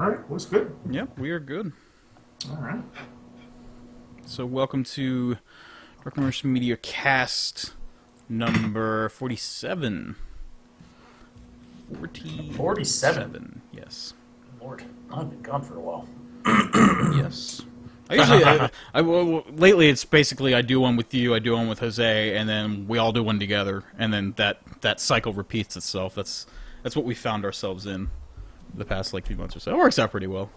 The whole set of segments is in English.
right, what's good? Yep, we are good. All right. So welcome to DMM Media Cast number 47. 47? Yes. Lord, I've been gone for a while. Yes. Lately it's basically I do one with you, I do one with Jose, and then we all do one together, and then that cycle repeats itself. That's what we found ourselves in the past few months or so. It works out pretty well.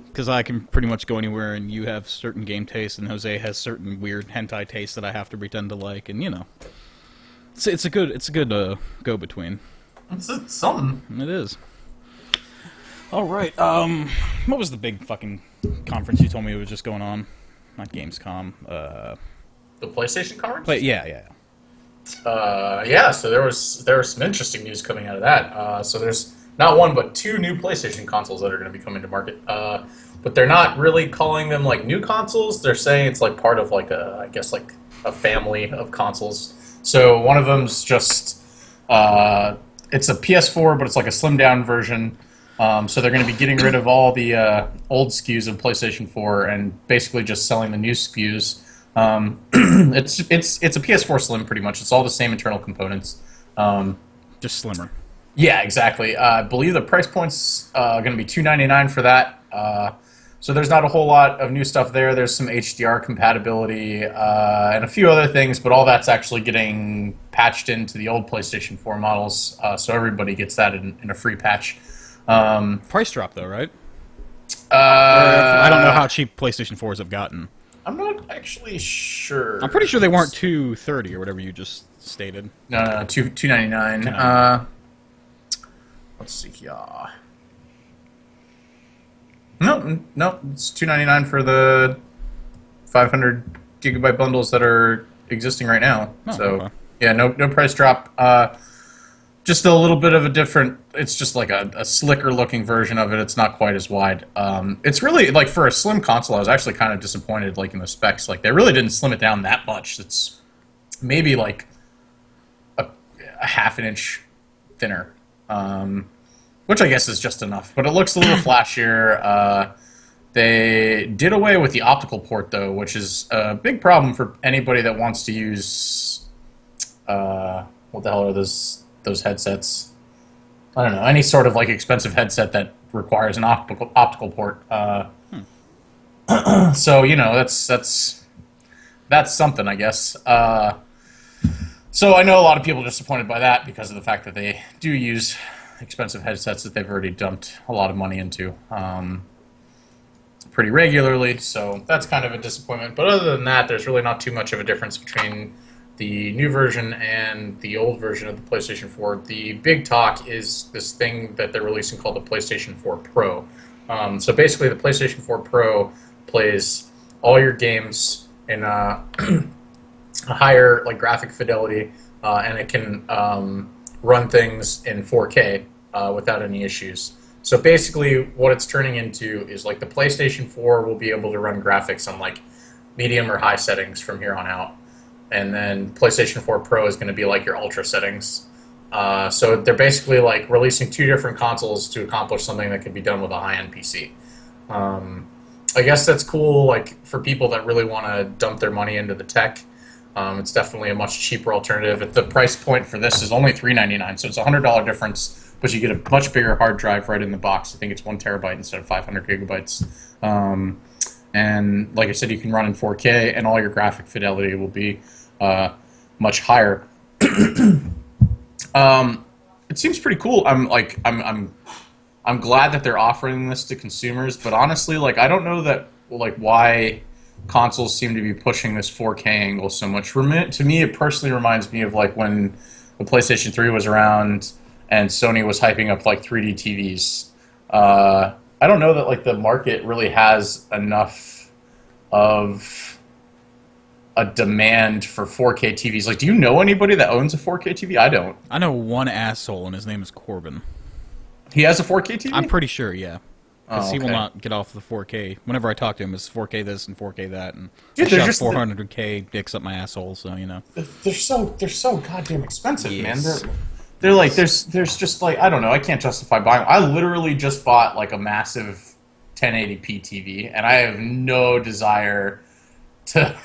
Because I can pretty much go anywhere, and you have certain game tastes, and Jose has certain weird hentai tastes that I have to pretend to like, and it's a good go between. It's something. It is. All right. What was the big fucking conference you told me was just going on? Not Gamescom. The PlayStation conference? Yeah. So there was some interesting news coming out of that. So there's not one but two new PlayStation consoles that are going to be coming to market. But they're not really calling them new consoles. They're saying it's part of a family of consoles. So one of them's just it's a PS4, but it's a slimmed down version. So they're going to be getting rid of all the old SKUs of PlayStation 4 and basically just selling the new SKUs. It's a PS4 Slim pretty much. It's all the same internal components. Just slimmer. Yeah, exactly. I believe the price point's going to be $299 for that. So there's not a whole lot of new stuff there. There's some HDR compatibility and a few other things, but all that's actually getting patched into the old PlayStation 4 models. So everybody gets that in a free patch. Price drop though, right? I don't know how cheap PlayStation 4s have gotten. I'm not actually sure. I'm pretty sure they weren't $230 or whatever you just stated. No, $299. Let's see here. No, it's $299 for the 500 gigabyte bundles that are existing right now. Oh, so okay. Yeah, no price drop. Just a little bit of a different. It's just a slicker looking version of it. It's not quite as wide. It's really for a slim console. I was actually kind of disappointed in the specs. They really didn't slim it down that much. It's maybe a half an inch thinner. Which I guess is just enough, but it looks a little flashier. They did away with the optical port, though, which is a big problem for anybody that wants to use, what the hell are those headsets? I don't know, any sort of expensive headset that requires an optical port. So that's something, I guess. So I know a lot of people are disappointed by that because of the fact that they do use expensive headsets that they've already dumped a lot of money into pretty regularly, so that's kind of a disappointment. But other than that, there's really not too much of a difference between the new version and the old version of the PlayStation 4. The big talk is this thing that they're releasing called the PlayStation 4 Pro. So basically, the PlayStation 4 Pro plays all your games in a higher graphic fidelity, and it can run things in 4K without any issues. So basically what it's turning into is the PlayStation 4 will be able to run graphics on medium or high settings from here on out. And then PlayStation 4 Pro is going to be your ultra settings. So they're basically releasing two different consoles to accomplish something that could be done with a high-end PC. I guess that's cool for people that really want to dump their money into the tech. It's definitely a much cheaper alternative. The price point for this is only $399, so it's a $100 difference, but you get a much bigger hard drive right in the box. I think it's 1 terabyte instead of 500 gigabytes. And like I said, you can run in 4K, and all your graphic fidelity will be much higher. It seems pretty cool. I'm glad that they're offering this to consumers, but honestly, I don't know that why consoles seem to be pushing this 4K angle so much. To me, it personally reminds me of when the PlayStation 3 was around and Sony was hyping up 3D TVs. I don't know that the market really has enough of a demand for 4K TVs. Do you know anybody that owns a 4K TV? I don't. I know one asshole, and his name is Corbin. He has a 4K TV? I'm pretty sure, yeah. Because he will okay. not get off the 4K. Whenever I talk to him, it's 4K this and 4K that, and Dude, I they're shove just 400K dicks up my asshole. So They're so goddamn expensive, yes. man. they're like there's just like I don't know. I can't justify buying. I literally just bought like a massive 1080p TV, and I have no desire to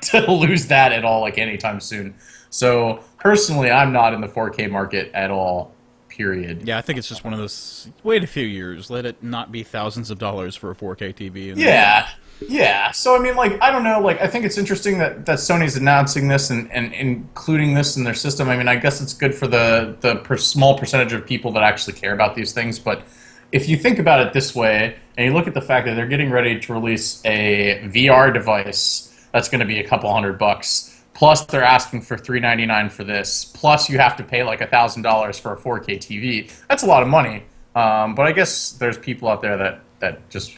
to lose that at all like anytime soon. So personally, I'm not in the 4K market at all. Period. Yeah, I think it's just one of those. Wait a few years, let it not be thousands of dollars for a 4K TV. Yeah. Yeah, so I mean, like, I don't know, like, I think it's interesting that Sony's announcing this and including this in their system. I mean, I guess it's good for the small percentage of people that actually care about these things, but if you think about it this way, and you look at the fact that they're getting ready to release a VR device that's going to be a couple $100, plus they're asking for $399 for this, plus you have to pay like $1,000 for a 4K TV, that's a lot of money. But I guess there's people out there that just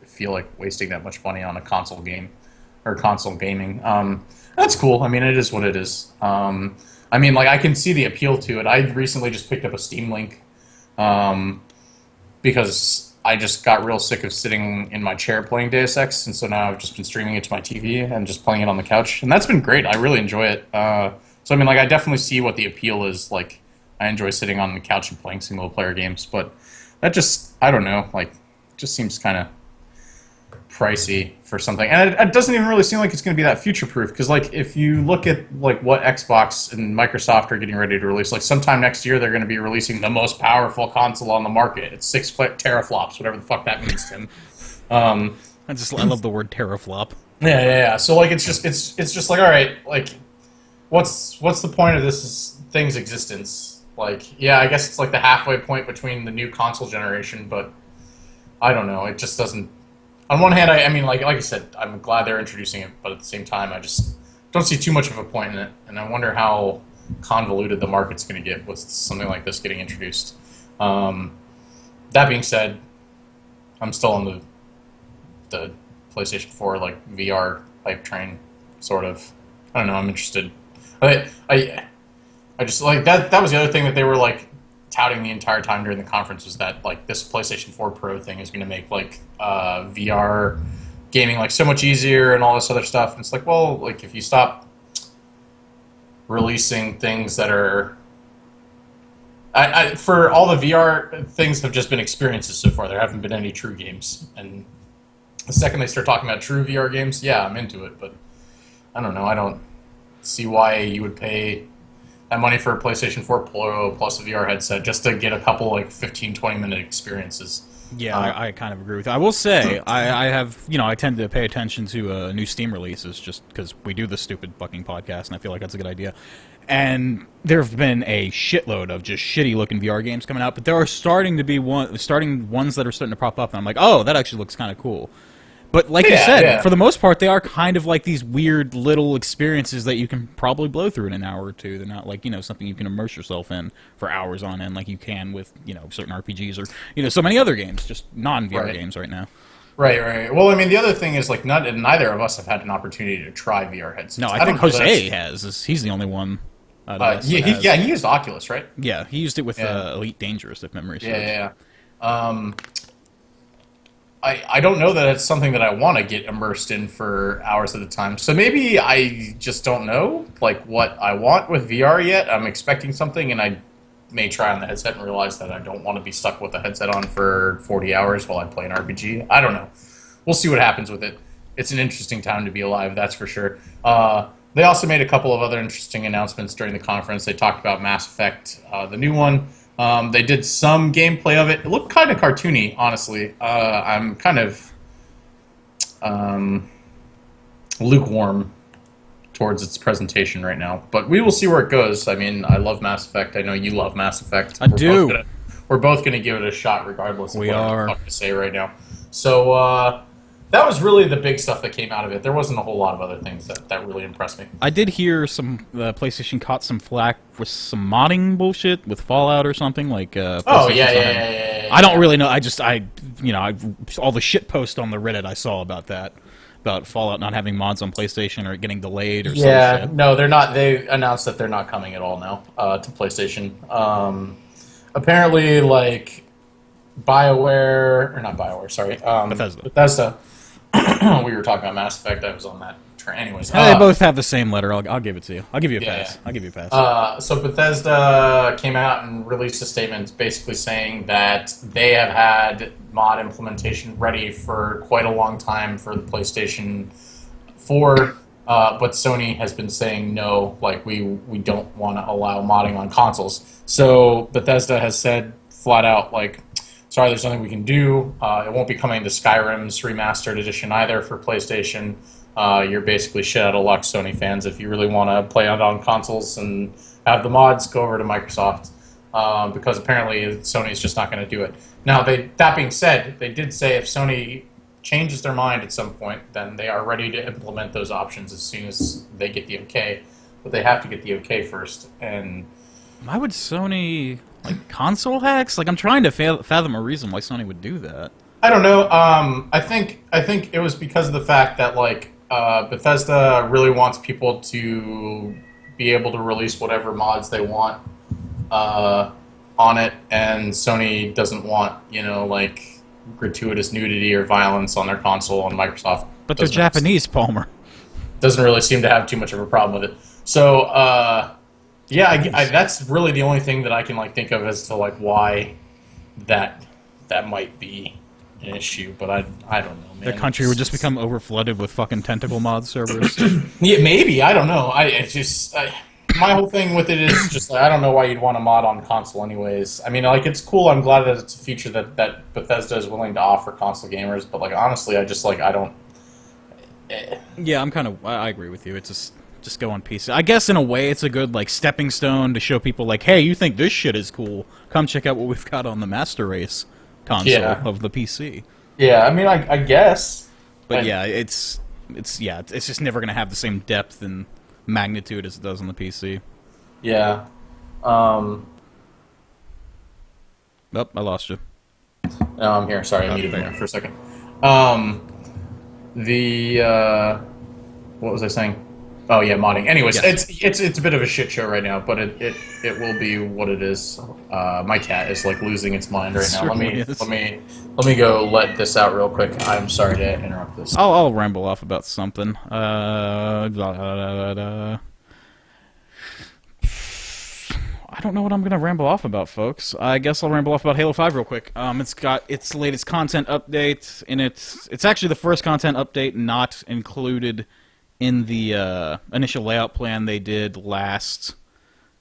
feel like wasting that much money on a console game or console gaming. That's cool. I mean, it is what it is. I mean, like, I can see the appeal to it. I recently just picked up a Steam Link because I just got real sick of sitting in my chair playing Deus Ex, and so now I've just been streaming it to my TV and just playing it on the couch, and that's been great. I really enjoy it. So, I mean, like, I definitely see what the appeal is. Like, I enjoy sitting on the couch and playing single-player games, but that just, I don't know, like, just seems kind of pricey for something, and it doesn't even really seem like it's going to be that future-proof, because like if you look at like what Xbox and Microsoft are getting ready to release, like sometime next year they're going to be releasing the most powerful console on the market. It's 6 teraflops, whatever the fuck that means, Tim. I love the word teraflop. Yeah. So like it's just like, all right, like what's the point of this thing's existence? Like, yeah, I guess it's like the halfway point between the new console generation, but I don't know. It just doesn't. On one hand, I mean, like I said, I'm glad they're introducing it, but at the same time, I just don't see too much of a point in it, and I wonder how convoluted the market's going to get with something like this getting introduced. That being said, I'm still on the PlayStation 4 like VR hype train, sort of. I don't know. I'm interested. I just like that. That was the other thing that they were like touting the entire time during the conference, was that like this PlayStation 4 Pro thing is going to make like VR gaming like so much easier and all this other stuff. And it's like, well, like if you stop releasing things that are for all the VR things have just been experiences so far. There haven't been any true games. And the second they start talking about true VR games, yeah, I'm into it. But I don't know. I don't see why you would pay that money for a PlayStation 4 Pro plus a VR headset just to get a couple like 15, 20-minute experiences. Yeah, I kind of agree with that. I will say, I have, I tend to pay attention to new Steam releases just because we do this stupid fucking podcast, and I feel like that's a good idea. And there have been a shitload of just shitty-looking VR games coming out, but there are starting ones that are starting to pop up, and I'm like, oh, that actually looks kind of cool. But like you said, for the most part, they are kind of like these weird little experiences that you can probably blow through in an hour or two. They're not like, something you can immerse yourself in for hours on end like you can with, certain RPGs or, so many other games, just non-VR games right now. Right. Well, I mean, the other thing is, like, neither of us have had an opportunity to try VR headsets. No, I think Jose has. He's the only one. He used Oculus, right? Yeah, he used it with Elite Dangerous, if memory serves. Yeah. I don't know that it's something that I want to get immersed in for hours at a time. So maybe I just don't know like what I want with VR yet. I'm expecting something, and I may try on the headset and realize that I don't want to be stuck with the headset on for 40 hours while I play an RPG. I don't know. We'll see what happens with it. It's an interesting time to be alive, that's for sure. They also made a couple of other interesting announcements during the conference. They talked about Mass Effect, the new one. They did some gameplay of it. It looked kind of cartoony, honestly. I'm kind of lukewarm towards its presentation right now. But we will see where it goes. I mean, I love Mass Effect. I know you love Mass Effect. I do. We're both going to give it a shot regardless of what I'm to say right now. So that was really the big stuff that came out of it. There wasn't a whole lot of other things that really impressed me. I did hear some PlayStation caught some flack with some modding bullshit with Fallout or something like. Yeah. I don't really know. All the shit post on the Reddit I saw about that, about Fallout not having mods on PlayStation or getting delayed or some shit. Yeah, no, they're not. They announced that they're not coming at all now to PlayStation. Apparently, like Bethesda. We were talking about Mass Effect. I was on that Anyways, They both have the same letter. I'll give it to you. I'll give you a pass. yeah. I'll give you a pass. So Bethesda came out and released a statement basically saying that they have had mod implementation ready for quite a long time for the PlayStation 4, but Sony has been saying no, like we don't want to allow modding on consoles. So Bethesda has said flat out, like, sorry, there's nothing we can do. It won't be coming to Skyrim's remastered edition either for PlayStation. You're basically shit out of luck, Sony fans. If you really want to play it on consoles and have the mods, go over to Microsoft, because apparently Sony's just not going to do it. Now, that being said, they did say if Sony changes their mind at some point, then they are ready to implement those options as soon as they get the okay. But they have to get the okay first. And why would Sony, like, console hacks? Like, I'm trying to fathom a reason why Sony would do that. I don't know. I think it was because of the fact that, like, Bethesda really wants people to be able to release whatever mods they want on it, and Sony doesn't want, like, gratuitous nudity or violence on their console, and Microsoft. But they're Japanese, Palmer. Doesn't really seem to have too much of a problem with it. So, yeah, that's really the only thing that I can, like, think of as to, like, why that might be an issue, but I don't know, man. Their country would just become overflooded with fucking tentacle mod servers. Yeah, maybe. I don't know. My whole thing with it is just, I don't know why you'd want a mod on console anyways. I mean, like, it's cool. I'm glad that it's a feature that Bethesda is willing to offer console gamers, but, like, honestly, I don't... Yeah, I agree with you. It's just go on PC. I guess in a way it's a good, like, stepping stone to show people, like, hey, you think this shit is cool? Come check out what we've got on the Master Race console of the PC. Yeah, I mean, I guess. But yeah, it's just never gonna have the same depth and magnitude as it does on the PC. Yeah. Oh, I lost you. No, I'm here. Sorry, I muted there for a second. What was I saying? Oh yeah, modding. Anyways, yes. It's a bit of a shit show right now, but it will be what it is. My cat is, like, losing its mind right now. Let me go let this out real quick. I'm sorry to interrupt this. I'll ramble off about something. I don't know what I'm gonna ramble off about, folks. I guess I'll ramble off about Halo 5 real quick. It's got its latest content update, and it's actually the first content update not included in the initial layout plan they did last...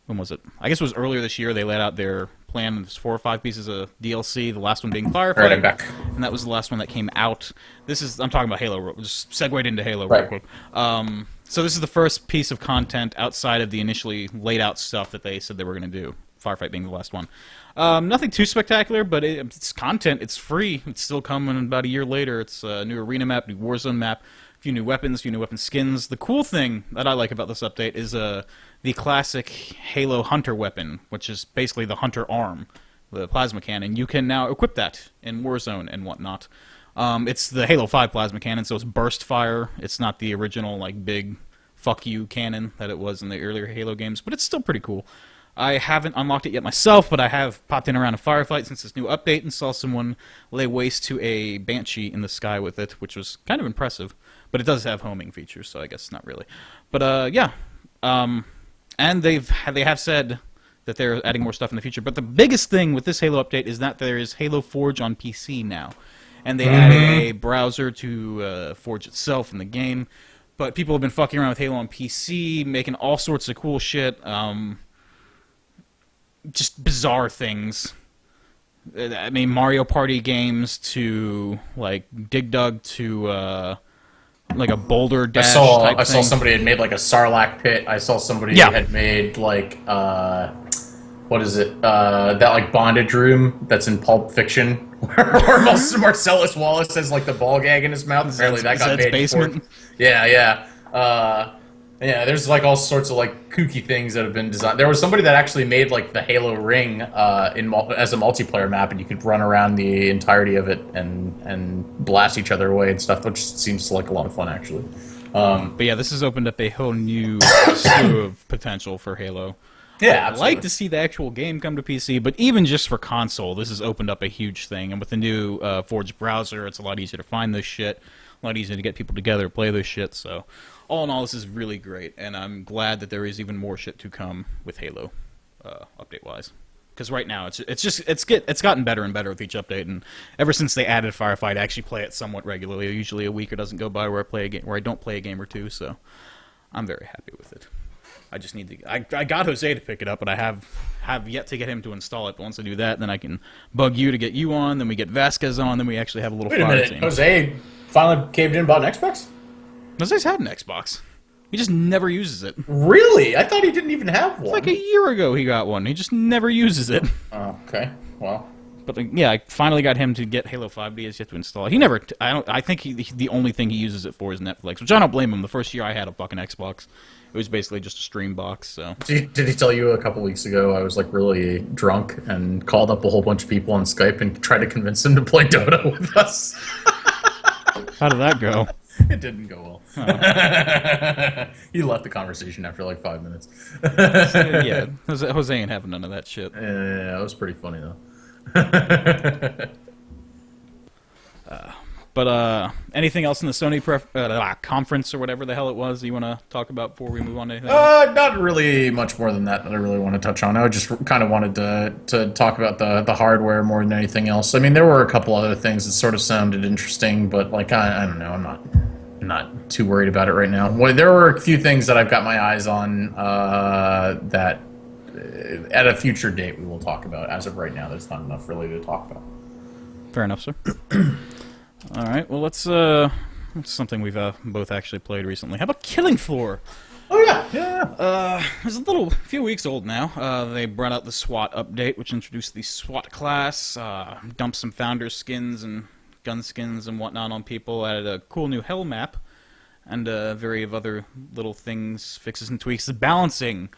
When was it? I guess it was earlier this year. They laid out their plan. There's 4 or 5 pieces of DLC, the last one being Firefight. Right, I'm back. And that was the last one that came out. I'm talking about Halo. Just segued into Halo real quick. So this is the first piece of content outside of the initially laid out stuff that they said they were going to do. Firefight being the last one. Nothing too spectacular, but it's content. It's free. It's still coming about a year later. It's a new arena map, new Warzone map, a few new weapons, skins. The cool thing that I like about this update is the classic Halo Hunter weapon, which is basically the Hunter arm, the plasma cannon. You can now equip that in Warzone and whatnot. It's the Halo 5 plasma cannon, so it's burst fire. It's not the original, like, big fuck you cannon that it was in the earlier Halo games, but it's still pretty cool. I haven't unlocked it yet myself, but I have popped in around a firefight since this new update and saw someone lay waste to a Banshee in the sky with it, which was kind of impressive. But it does have homing features, so I guess not really. But yeah, and they have said that they're adding more stuff in the future. But the biggest thing with this Halo update is that there is Halo Forge on PC now, and they added a browser to Forge itself in the game. But people have been fucking around with Halo on PC, making all sorts of cool shit. Just bizarre things. I mean, Mario Party games to, like, Dig Dug to, like, a boulder dash type thing. I saw somebody had made, like, a Sarlacc pit. I saw somebody had made, like, what is it? That, like, bondage room that's in Pulp Fiction, where Marcellus Wallace has, like, the ball gag in his mouth. Apparently that got made basement. Yeah. Yeah, there's, like, all sorts of, like, kooky things that have been designed. There was somebody that actually made, like, the Halo ring as a multiplayer map, and you could run around the entirety of it and blast each other away and stuff, which seems like a lot of fun, actually. But yeah, this has opened up a whole new slew of potential for Halo. Yeah, I'd like to see the actual game come to PC, but even just for console, this has opened up a huge thing. And with the new Forge browser, it's a lot easier to find this shit, a lot easier to get people together to play this shit. So, all in all, this is really great, and I'm glad that there is even more shit to come with Halo, update-wise. Because right now, it's gotten better and better with each update, and ever since they added Firefight, I actually play it somewhat regularly. Usually, a week or doesn't go by where I don't play a game or two. So, I'm very happy with it. I just need to. I got Jose to pick it up, but I have yet to get him to install it. But once I do that, then I can bug you to get you on. Then we get Vasquez on. Then we actually have a little fire team. Jose finally caved in and bought an Xbox? Jose's had an Xbox. He just never uses it. Really? I thought he didn't even have one. It's like a year ago he got one. He just never uses it. Oh, okay. Well. But yeah, I finally got him to get Halo 5. But he has yet to install it. He never. I think the only thing he uses it for is Netflix, which I don't blame him. The first year I had a fucking Xbox, it was basically just a stream box. So. Did he tell you a couple weeks ago I was like really drunk and called up a whole bunch of people on Skype and tried to convince them to play Dota with us? How did that go? It didn't go well. Oh. He left the conversation after like 5 minutes. Yeah, Jose ain't having none of that shit. Yeah, it was pretty funny though. But anything else in the Sony conference or whatever the hell it was you want to talk about before we move on to anything? Not really much more than that I really want to touch on. I just kind of wanted to talk about the hardware more than anything else. I mean, there were a couple other things that sort of sounded interesting, but like I don't know, I'm not too worried about it right now. Well, there were a few things that I've got my eyes on that at a future date we will talk about. As of right now, there's not enough really to talk about. Fair enough, sir. All right, well, let's something we've both actually played recently. How about Killing Floor? Oh, yeah. It's a few weeks old now. They brought out the SWAT update, which introduced the SWAT class, dumped some founder skins and gun skins and whatnot on people, added a cool new hell map, and a variety of other little things, fixes and tweaks. The balancing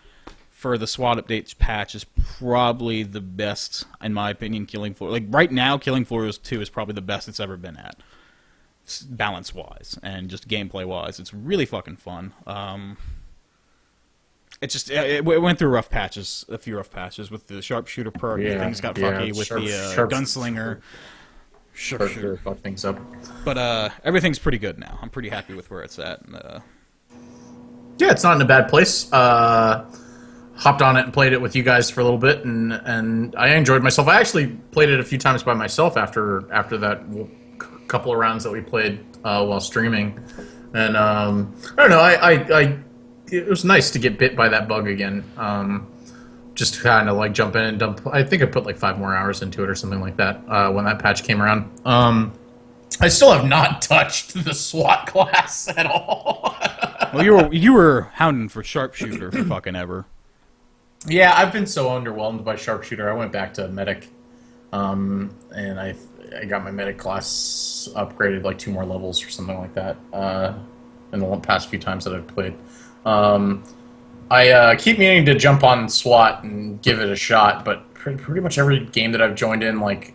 for the SWAT updates patch is probably the best, in my opinion, Killing Floor. Like, right now, Killing Floor 2 is probably the best it's ever been at, balance-wise, and just gameplay-wise. It's really fucking fun. It went through a few rough patches, with the sharpshooter perk, things got fucky, with the gunslinger. Sharpshooter fucked things up. But everything's pretty good now. I'm pretty happy with where it's at. Yeah, it's not in a bad place. Hopped on it and played it with you guys for a little bit, and I enjoyed myself. I actually played it a few times by myself after that couple of rounds that we played while streaming, and I don't know. It was nice to get bit by that bug again. Just kind of like jump in and dump. I think I put like 5 more hours into it or something like that when that patch came around. I still have not touched the SWAT class at all. Well, you were hounding for sharpshooter for fucking ever. Yeah, I've been so underwhelmed by sharpshooter. I went back to medic, and I got my medic class upgraded like 2 more levels or something like that in the past few times that I've played. I keep meaning to jump on SWAT and give it a shot, but pretty much every game that I've joined in, like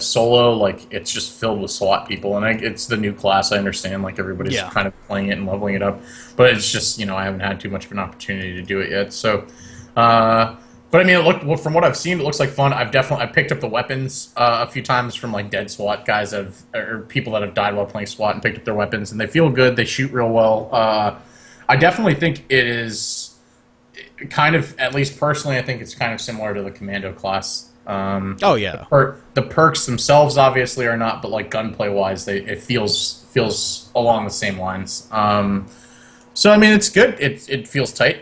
solo, like it's just filled with SWAT people, and it's the new class. I understand, like everybody's kind of playing it and leveling it up, but it's just I haven't had too much of an opportunity to do it yet. So. But I mean, from what I've seen, it looks like fun. I picked up the weapons a few times from like dead SWAT guys or people that have died while playing SWAT, and picked up their weapons, and they feel good. They shoot real well. I definitely think it is kind of, at least personally, I think it's kind of similar to the Commando class. Oh yeah. The perks themselves obviously are not, but like gunplay wise, it feels along the same lines. So I mean, it's good. It feels tight.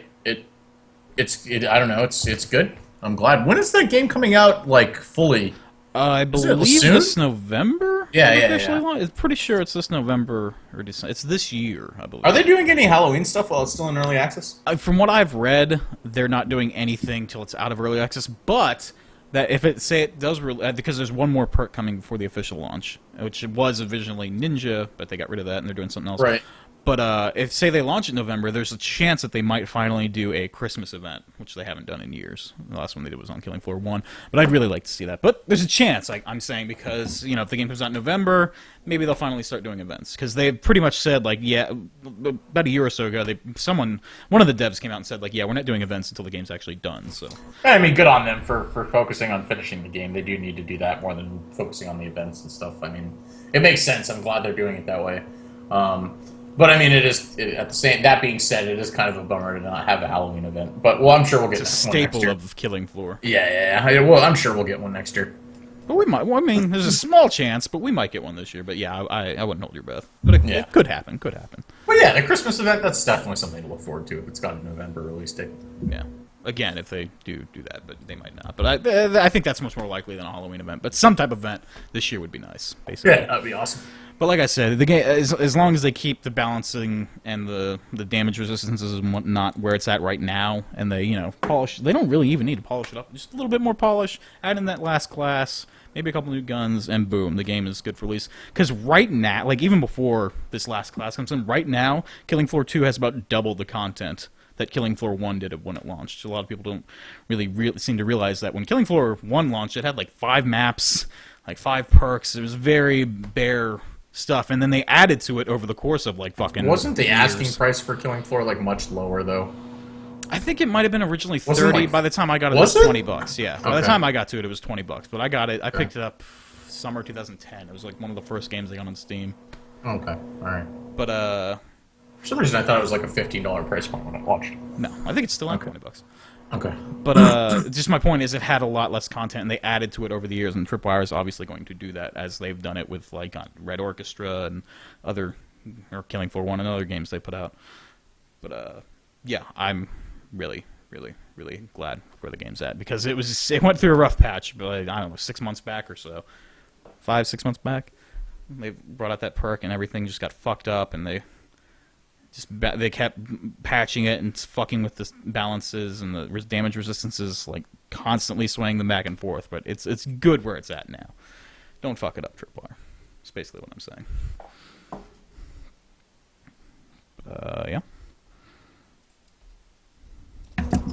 I don't know. It's good. I'm glad. When is that game coming out, like, fully? I believe this November? Yeah. It's pretty sure it's this November or December. It's this year, I believe. Are they doing any Halloween stuff while it's still in early access? From what I've read, they're not doing anything till it's out of early access, but that if it does, because there's one more perk coming before the official launch, which was originally Ninja, but they got rid of that and they're doing something else. Right. But if, say, they launch in November, there's a chance that they might finally do a Christmas event, which they haven't done in years. The last one they did was on Killing Floor 1. But I'd really like to see that. But there's a chance, like I'm saying, because, if the game comes out in November, maybe they'll finally start doing events. Because they pretty much said, like, yeah, about a year or so ago, one of the devs came out and said, like, yeah, we're not doing events until the game's actually done. So I mean, good on them for focusing on finishing the game. They do need to do that more than focusing on the events and stuff. I mean, it makes sense. I'm glad they're doing it that way. But I mean, that being said, it is kind of a bummer to not have a Halloween event. But I'm sure we'll get it's a one next staple year. of Killing Floor. Yeah. Well, I'm sure we'll get one next year. But we might. Well, I mean, there's a small chance, but we might get one this year. But yeah, I wouldn't hold your breath. But it could happen. Could happen. Well, yeah, the Christmas event, that's definitely something to look forward to if it's got a November release date. Yeah. Again, if they do that, but they might not. But I think that's much more likely than a Halloween event. But some type of event this year would be nice, basically. Yeah, that'd be awesome. But like I said, the game, as long as they keep the balancing and the damage resistances and whatnot where it's at right now, and they polish, they don't really even need to polish it up. Just a little bit more polish, add in that last class, maybe a couple new guns, and boom, the game is good for release. Because right now, like even before this last class comes in, right now, Killing Floor 2 has about double the content that Killing Floor 1 did when it launched. A lot of people don't really seem to realize that when Killing Floor 1 launched, it had like 5 maps, like 5 perks. It was very bare stuff, and then they added to it over the course of like fucking Wasn't the years. asking price for Killing Floor like much lower though? I think it might have been originally Wasn't 30. like- By the time I got it, it Was was it? $20. Yeah, by the Okay. time I got to it, it was $20. But I got it. I picked it up summer 2010. It was like one of the first games they got on Steam. Okay, all right. But For some reason, I thought it was like a $15 price point when it launched. no, I think it's still at Okay. $20. Okay. But just my point is, it had a lot less content, and they added to it over the years. And Tripwire is obviously going to do that, as they've done it with like Red Orchestra and or Killing Floor 1 and other games they put out. But yeah, I'm really, really, really glad where the game's at, because it went through a rough patch, but I don't know, 6 months back or so, 5-6 months back. They brought out that perk, and everything just got fucked up, and they kept patching it and fucking with the balances and the damage resistances, like constantly swaying them back and forth. But it's good where it's at now. Don't fuck it up, Tripwire. That's basically what I'm saying. Yeah.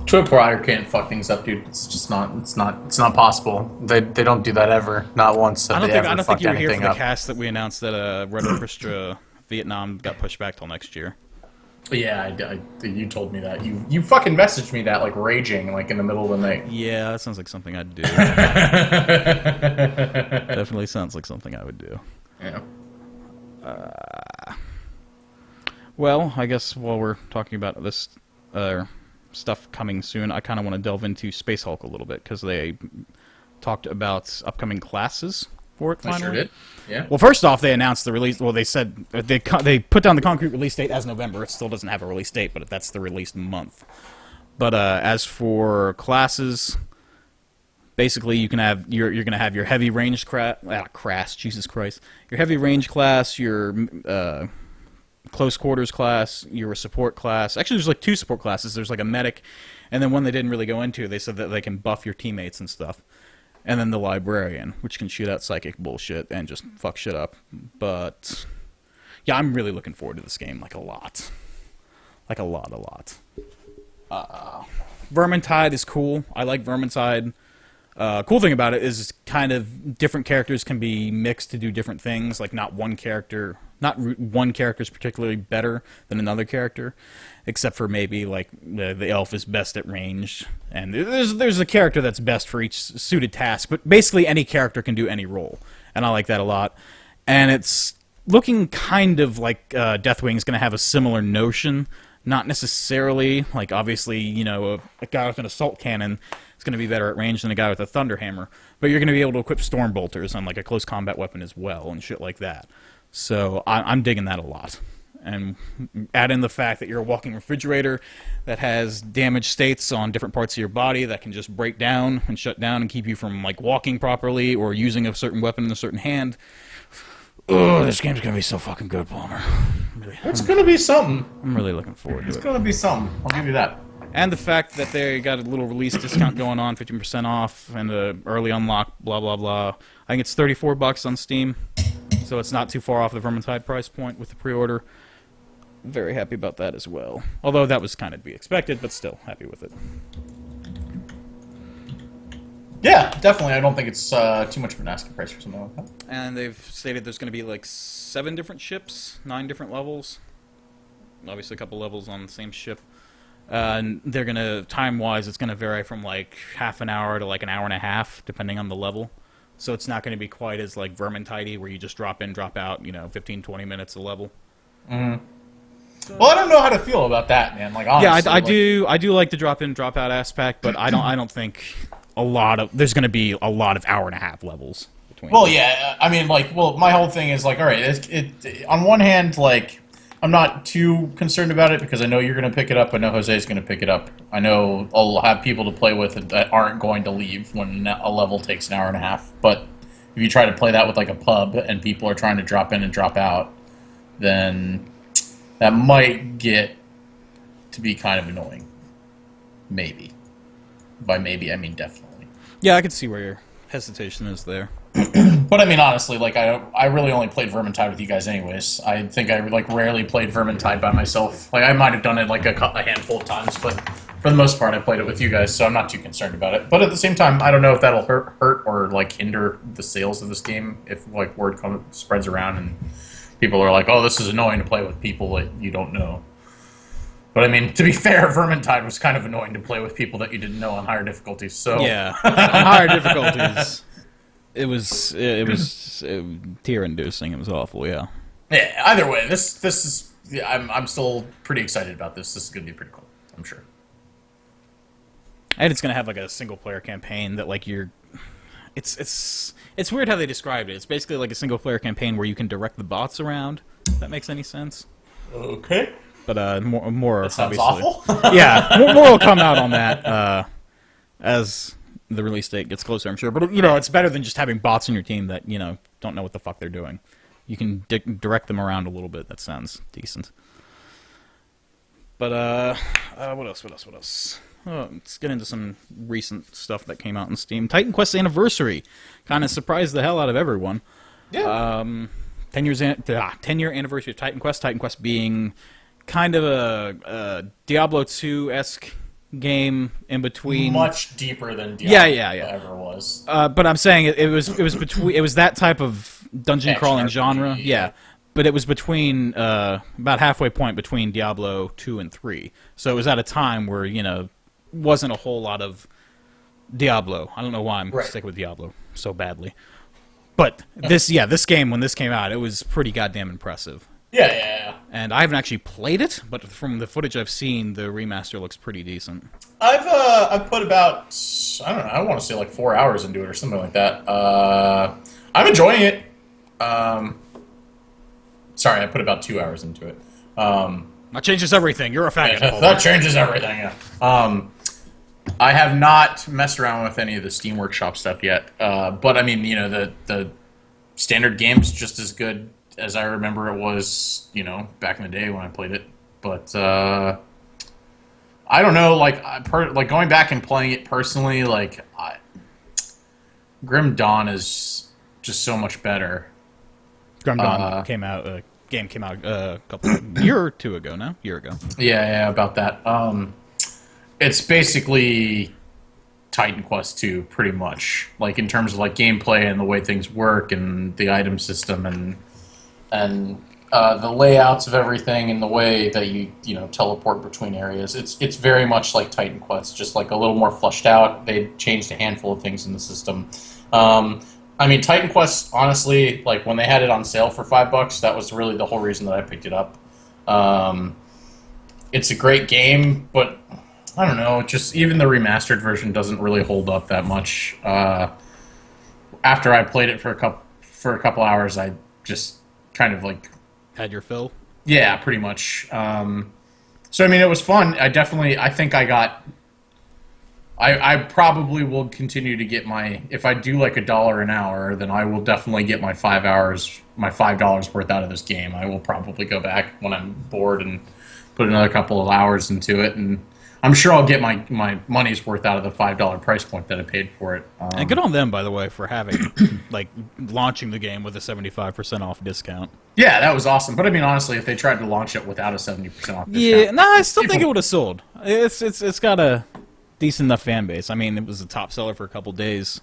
Tripwire can't fuck things up, dude. It's just not. It's not possible. They don't do that ever. Not once. I don't think you were fucked here for anything the up. cast that we announced that Red Orchestra Vietnam got pushed back till next year. Yeah, you told me that. You fucking messaged me that like raging, like in the middle of the night. Yeah, that sounds like something I'd do. Definitely sounds like something I would do. Yeah. Well, I guess while we're talking about this stuff coming soon, I kind of want to delve into Space Hulk a little bit, because they talked about upcoming classes for it I finally. sure did. Yeah. Well, first off, they announced the release. Well, they said they put down the concrete release date as November. It still doesn't have a release date, but that's the release month. But as for classes, basically you're going to have your heavy range class, Jesus Christ, your heavy range class, your close quarters class, your support class. Actually, there's like 2 support classes. There's like a medic, and then one they didn't really go into. They said that they can buff your teammates and stuff. And then the librarian, which can shoot out psychic bullshit and just fuck shit up. But yeah, I'm really looking forward to this game, like a lot. Like a lot. Vermintide is cool. I like Vermintide. Cool thing about it is kind of different characters can be mixed to do different things. Like not one character is particularly better than another character, except for maybe like the elf is best at range, and there's a character that's best for each suited task. But basically, any character can do any role, and I like that a lot. And it's looking kind of like Deathwing is going to have a similar notion. Not necessarily, like obviously, a guy with an assault cannon is going to be better at range than a guy with a thunder hammer, but you're going to be able to equip storm bolters on like a close combat weapon as well and shit like that. So I'm digging that a lot. And add in the fact that you're a walking refrigerator that has damaged states on different parts of your body that can just break down and shut down and keep you from like walking properly or using a certain weapon in a certain hand. Oh, this game's gonna be so fucking good, Palmer. It's gonna be something. I'm really looking forward to It's it. gonna be something. I'll give you that. And the fact that they got a little release discount going on, 15% off, and early unlock, blah, blah, blah. I think it's $34 on Steam, so it's not too far off the Vermintide price point with the pre-order. Very happy about that as well. Although that was kind of to be expected, but still happy with it. Yeah, definitely. I don't think it's too much of an asking price for something like that. And they've stated there's going to be like 7 different ships, 9 different levels. Obviously, a couple levels on the same ship. And they're going to, time-wise, it's going to vary from like half an hour to like an hour and a half, depending on the level. So it's not going to be quite as like Vermintide, where you just drop in, drop out, 15, 20 minutes a level. Mm-hmm. Well, I don't know how to feel about that, man. Like, honestly, yeah, I do like the drop in, drop out aspect, but I don't think there's going to be a lot of hour and a half levels between. Well, yeah, I mean, like, my whole thing is like, all right, it on one hand, like, I'm not too concerned about it because I know you're going to pick it up. I know Jose's going to pick it up. I know I'll have people to play with that aren't going to leave when a level takes an hour and a half. But if you try to play that with like a pub and people are trying to drop in and drop out, then that might get to be kind of annoying. Maybe. By maybe, I mean definitely. Yeah, I can see where your hesitation is there. But I mean, honestly, like I really only played Vermintide with you guys, anyways. I think I like rarely played Vermintide by myself. Like I might have done it like a handful of times, but for the most part, I played it with you guys, so I'm not too concerned about it. But at the same time, I don't know if that'll hurt or like hinder the sales of this game if like word spreads around and people are like, "Oh, this is annoying to play with people that you don't know." But I mean, to be fair, Vermintide was kind of annoying to play with people that you didn't know on higher difficulties. So yeah, on higher difficulties. It was tear-inducing. It was awful. Yeah. Yeah. Either way, this is. Yeah, I'm still pretty excited about this. This is going to be pretty cool. I'm sure. And it's going to have like a single-player campaign that like you're. It's weird how they described it. It's basically like a single-player campaign where you can direct the bots around. If that makes any sense. Okay. But more. That sounds obviously. awful. Yeah, more will come out on that as the release date gets closer, I'm sure. But, it's better than just having bots in your team that, don't know what the fuck they're doing. You can direct them around a little bit. That sounds decent. But, what else? Oh, let's get into some recent stuff that came out in Steam. Titan Quest Anniversary. Kind of surprised the hell out of everyone. Yeah. 10-year anniversary of Titan Quest being kind of a Diablo 2-esque game in between, much deeper than Diablo yeah. ever was. But I'm saying it was that type of dungeon crawling genre, yeah. But it was between about halfway point between Diablo 2 and 3. So it was at a time where wasn't a whole lot of Diablo. I don't know why I'm sticking with Diablo so badly. But this game, when this came out, it was pretty goddamn impressive. Yeah. And I haven't actually played it, but from the footage I've seen, the remaster looks pretty decent. I've put about, I don't know, I want to say like 4 hours into it or something like that. I'm enjoying it. Sorry, I put about 2 hours into it. That changes everything. You're a faggot. That changes everything, yeah. I have not messed around with any of the Steam Workshop stuff yet. But I mean, the standard game's just as good as I remember it was, back in the day when I played it. But I don't know, like going back and playing it personally, like Grim Dawn is just so much better. Grim Dawn came out a year or two ago now. Year ago. Yeah, about that. It's basically Titan Quest 2, pretty much. Like in terms of like gameplay and the way things work and the item system and the layouts of everything and the way that you teleport between areas. It's very much like Titan Quest, just like a little more fleshed out. They changed a handful of things in the system. I mean, Titan Quest, honestly, like when they had it on sale for $5, that was really the whole reason that I picked it up. It's a great game, but I don't know, just even the remastered version doesn't really hold up that much. After I played it for a couple hours, I just kind of like had your fill. Yeah, pretty much. So I mean, it was fun. I think I got. I probably will continue to get if I do like $1 an hour, then I will definitely get my 5 hours, my $5 worth out of this game. I will probably go back when I'm bored and put another couple of hours into it, and I'm sure I'll get my money's worth out of the $5 price point that I paid for it. And good on them, by the way, for having like launching the game with a 75% off discount. Yeah, that was awesome. But I mean, honestly, if they tried to launch it without a 70% off discount, Yeah, no, I still think it would have sold. It's got a decent enough fan base. I mean, it was a top seller for a couple days.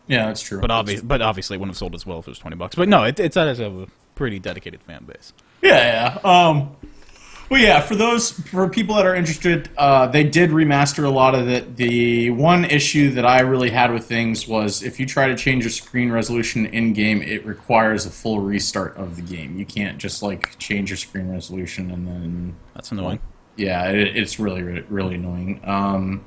Yeah, that's true. But obviously, it wouldn't have sold as well if it was $20. But no, it's a pretty dedicated fan base. Yeah. Well, yeah. For people that are interested, they did remaster a lot of it. The one issue that I really had with things was if you try to change your screen resolution in game, it requires a full restart of the game. You can't just like change your screen resolution and then. That's annoying. Yeah, it's really really annoying.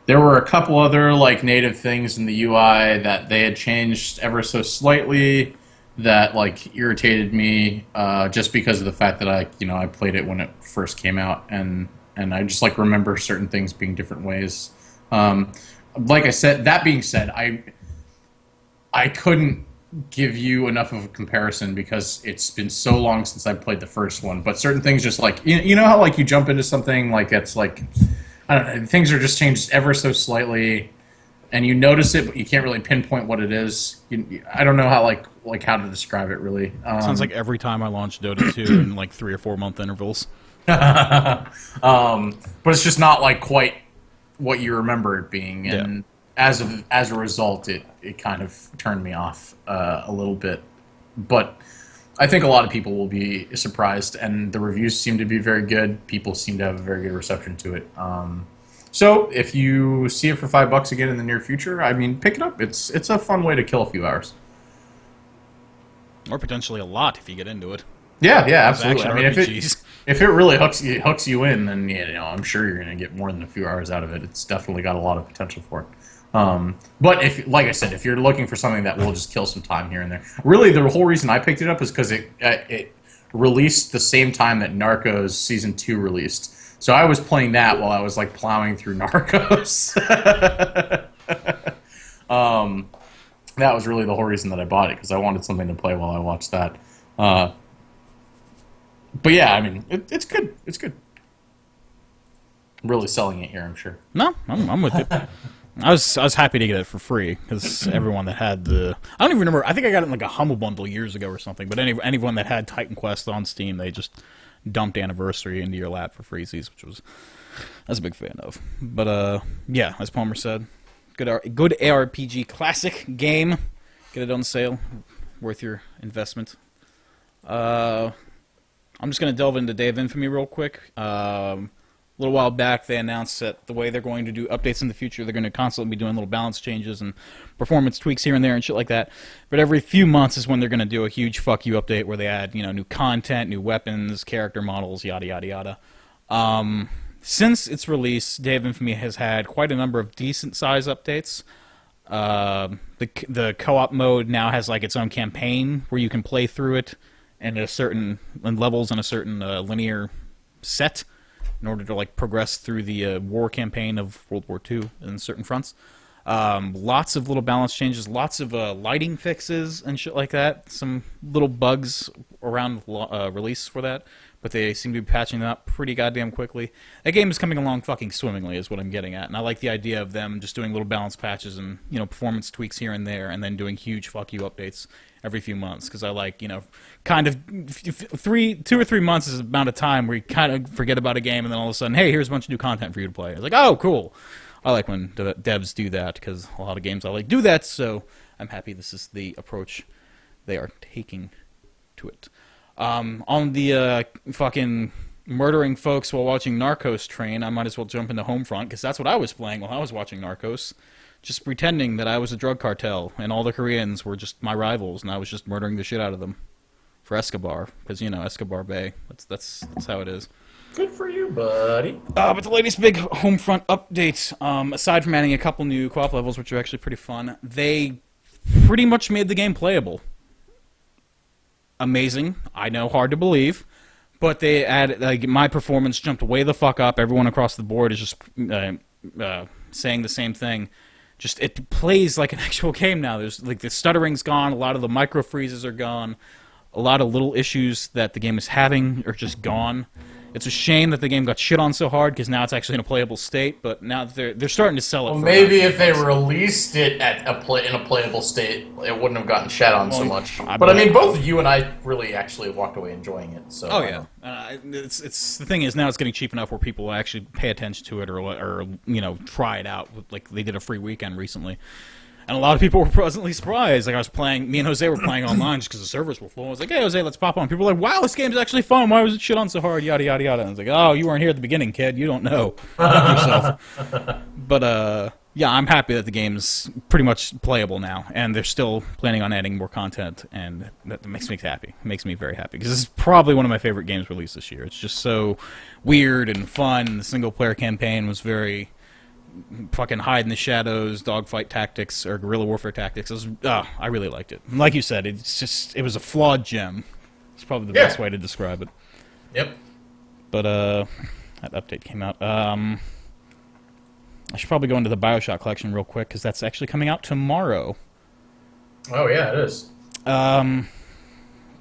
There were a couple other like native things in the UI that they had changed ever so slightly that like irritated me just because of the fact that I played it when it first came out and I just like remember certain things being different ways. Like I said, that being said, I couldn't give you enough of a comparison because it's been so long since I played the first one. But certain things just like you know how like you jump into something like it's like. I don't know, things are just changed ever so slightly, and you notice it, but you can't really pinpoint what it is. I don't know how how to describe it really. Sounds like every time I launch Dota 2 in like 3 or 4 month intervals. But it's just not like quite what you remember it being, and as a result, it kind of turned me off a little bit. But I think a lot of people will be surprised, and the reviews seem to be very good. People seem to have a very good reception to it. So if you see it for $5 again in the near future, I mean, pick it up. It's a fun way to kill a few hours, or potentially a lot if you get into it. Yeah, absolutely. I mean, RPGs. if it really hooks you in, then I'm sure you're going to get more than a few hours out of it. It's definitely got a lot of potential for it. But if, like I said, if you're looking for something that will just kill some time here and there, really the whole reason I picked it up is because it released the same time that Narcos Season 2 released. So I was playing that while I was like plowing through Narcos. That was really the whole reason that I bought it, because I wanted something to play while I watched that. But yeah, I mean, it's good. It's good. I'm really selling it here, I'm sure. No, I'm with it. I was happy to get it for free because everyone that had I don't even remember. I think I got it in like a Humble Bundle years ago or something. But anyone that had Titan Quest on Steam, they just dumped Anniversary into your lap for freezies, which I was a big fan of. But yeah, as Palmer said, good ARPG classic game. Get it on sale, worth your investment. I'm just gonna delve into Day of Infamy real quick. A little while back, they announced that the way they're going to do updates in the future, they're going to constantly be doing little balance changes and performance tweaks here and there and shit like that. But every few months is when they're going to do a huge fuck you update where they add, new content, new weapons, character models, yada yada yada. Since its release, Day of Infamy has had quite a number of decent size updates. The co-op mode now has like its own campaign where you can play through it and levels in a certain linear set, in order to like progress through the war campaign of World War II in certain fronts. Lots of little balance changes, lots of lighting fixes and shit like that. Some little bugs around release for that, but they seem to be patching them up pretty goddamn quickly. That game is coming along fucking swimmingly is what I'm getting at, and I like the idea of them just doing little balance patches and performance tweaks here and there, and then doing huge fuck you updates every few months, because I like, kind of 2 or 3 months is the amount of time where you kind of forget about a game and then all of a sudden, hey, here's a bunch of new content for you to play. It's like, oh, cool. I like when devs do that, because a lot of games I like do that, so I'm happy this is the approach they are taking to it. On the fucking murdering folks while watching Narcos train, I might as well jump into Homefront, because that's what I was playing while I was watching Narcos. Just pretending that I was a drug cartel and all the Koreans were just my rivals and I was just murdering the shit out of them for Escobar, because Escobar Bay. That's how it is. Good for you, buddy. But the latest big Homefront update, aside from adding a couple new co-op levels, which are actually pretty fun, they pretty much made the game playable. Amazing. I know, hard to believe. But they added, my performance jumped way the fuck up. Everyone across the board is just saying the same thing. Just, it plays like an actual game now. There's like the stuttering's gone, a lot of the micro freezes are gone, a lot of little issues that the game is having are just gone, It's a shame that the game got shit on so hard because now it's actually in a playable state. But now that they're starting to sell it. Well, for maybe if they released it at in a playable state, it wouldn't have gotten shat on so much. But I mean, both you and I really actually walked away enjoying it. So oh yeah, it's the thing is now it's getting cheap enough where people will actually pay attention to it or try it out. Like they did a free weekend recently. And a lot of people were pleasantly surprised. Like, me and Jose were playing online just because the servers were full. I was like, hey, Jose, let's pop on. People were like, wow, this game's actually fun. Why was it shit on so hard? Yada, yada, yada. And I was like, oh, you weren't here at the beginning, kid. You don't know. Yourself. But, yeah, I'm happy that the game's pretty much playable now. And they're still planning on adding more content. And that makes me happy. It makes me very happy. Because this is probably one of my favorite games released this year. It's just so weird and fun. The single-player campaign was very... fucking hide in the shadows, dogfight tactics, or guerrilla warfare tactics. I really liked it. Like you said, it was a flawed gem. It's probably the best way to describe it. Yep. But, that update came out. I should probably go into the Bioshock collection real quick, because that's actually coming out tomorrow. Oh, yeah, it is.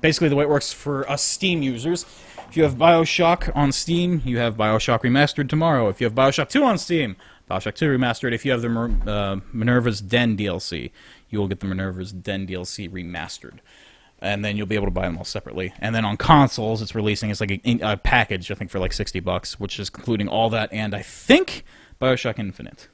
Basically, the way it works for us Steam users, if you have Bioshock on Steam, you have Bioshock Remastered tomorrow. If you have Bioshock 2 on Steam, Bioshock 2 Remastered. If you have the Minerva's Den DLC, you will get the Minerva's Den DLC Remastered. And then you'll be able to buy them all separately. And then on consoles, it's releasing as like a package, I think, for like $60, which is including all that and, I think, Bioshock Infinite.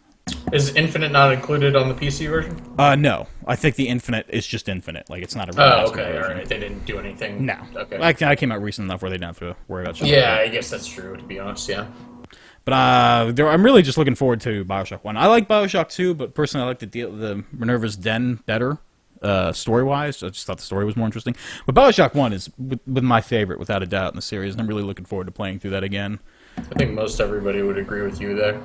Is Infinite not included on the PC version? No. I think the Infinite is just Infinite. Like, it's not a remastered version. Alright. They didn't do anything. No. Okay. I came out recent enough where they don't have to worry about shit. Yeah, I guess that's true, to be honest, yeah. But I'm really just looking forward to Bioshock 1. I like Bioshock 2, but personally I like the Minerva's Den better, story-wise. I just thought the story was more interesting. But Bioshock 1 is with my favorite, without a doubt, in the series, and I'm really looking forward to playing through that again. I think most everybody would agree with you there.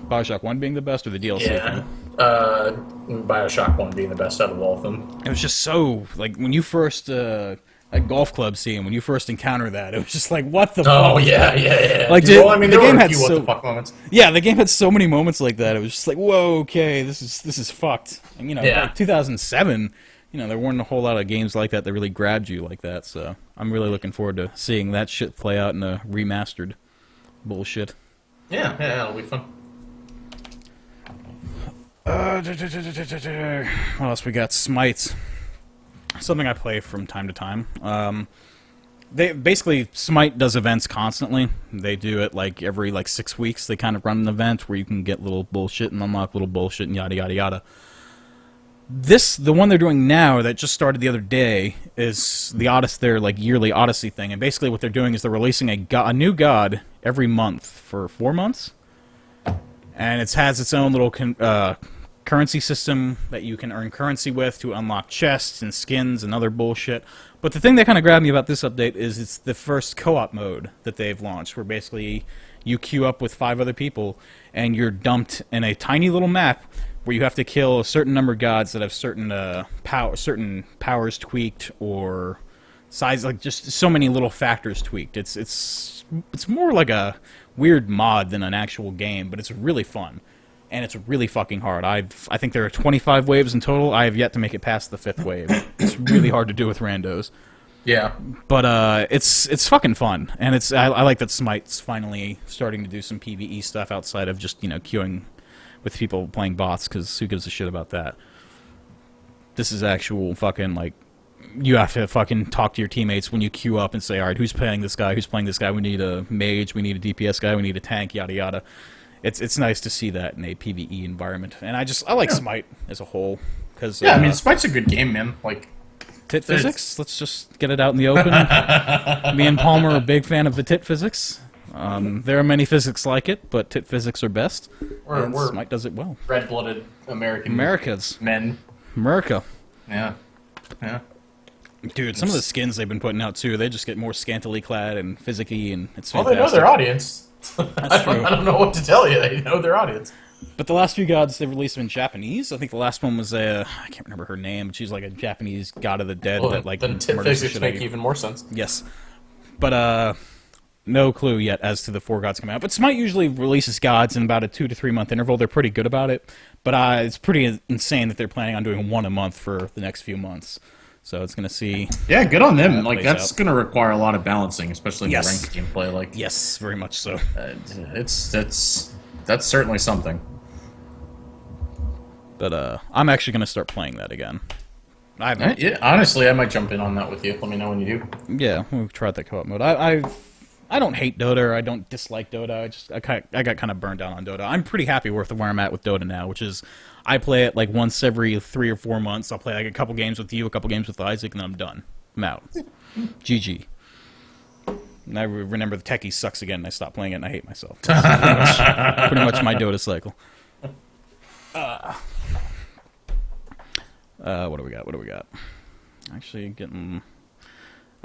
Bioshock 1 being the best, or the DLC? Yeah, Bioshock 1 being the best out of all of them. It was just so, like, when you first... at golf club scene, when you first encounter that, it was just like, what the fuck? Oh, yeah. Like, well, I mean, the there game were a had few what the fuck moments. Yeah, the game had so many moments like that. It was just like, whoa, okay, this is fucked. And, like 2007, there weren't a whole lot of games like that really grabbed you like that, so I'm really looking forward to seeing that shit play out in a remastered bullshit. Yeah, it'll be fun. What else we got? Smite. Something I play from time to time. Smite does events constantly. They do it like every 6 weeks. They kind of run an event where you can get little bullshit and unlock little bullshit and yada yada yada. The one they're doing now that just started the other day is the their yearly Odyssey thing, and basically what they're doing is they're releasing a new god every month for 4 months, and it has its own little currency system that you can earn currency with to unlock chests and skins and other bullshit. But the thing that kind of grabbed me about this update is it's the first co-op mode that they've launched, where basically you queue up with 5 other people and you're dumped in a tiny little map where you have to kill a certain number of gods that have certain powers tweaked or size, like just so many little factors tweaked. It's more like a weird mod than an actual game, but it's really fun. And it's really fucking hard. I think there are 25 waves in total. I have yet to make it past the 5th wave. It's really hard to do with randos. Yeah. But it's fucking fun. And I like that Smite's finally starting to do some PvE stuff outside of just, queuing with people playing bots, because who gives a shit about that? This is actual fucking, you have to fucking talk to your teammates when you queue up and say, alright, who's playing this guy? Who's playing this guy? We need a mage. We need a DPS guy. We need a tank, yada yada. It's nice to see that in a PvE environment, and I like Smite as a whole, because Smite's a good game, man. Tit physics. Let's just get it out in the open. Me and Palmer are a big fan of the tit physics. There are many physics like it, but tit physics are best. Smite does it well. Red-blooded Americans. Men. America. Yeah. Dude, some of the skins they've been putting out too, they just get more scantily clad and physicky, and it's well, fantastic. they know their audience. That's true. I don't know what to tell you. They know their audience. But the last few gods, they've released them in Japanese. I think the last one was I can't remember her name, but she's like a Japanese god of the dead. Then tit physics make even more sense. Yes. But, no clue yet as to the 4 gods coming out. But Smite usually releases gods in about a 2 to 3 month interval. They're pretty good about it. But it's pretty insane that they're planning on doing 1 a month for the next few months. So it's going to see. Yeah, good on them. that Like plays that's out. going to require a lot of balancing, especially in Yes. the ranked gameplay. Like, Yes, very much so. that's certainly something. But I'm actually going to start playing that again. I haven't. Yeah, honestly, I might jump in on that with you. Let me know when you do. Yeah, we've tried that co-op mode. I don't hate Dota, or I don't dislike Dota. I got kind of burned out on Dota. I'm pretty happy with where I'm at with Dota now, which is I play it like once every 3 or 4 months. I'll play like a couple games with you, a couple games with Isaac, and then I'm done. I'm out. GG. And I remember the techie sucks again, and I stop playing it, and I hate myself. That's pretty much my Dota cycle. What do we got? What do we got? Actually, getting...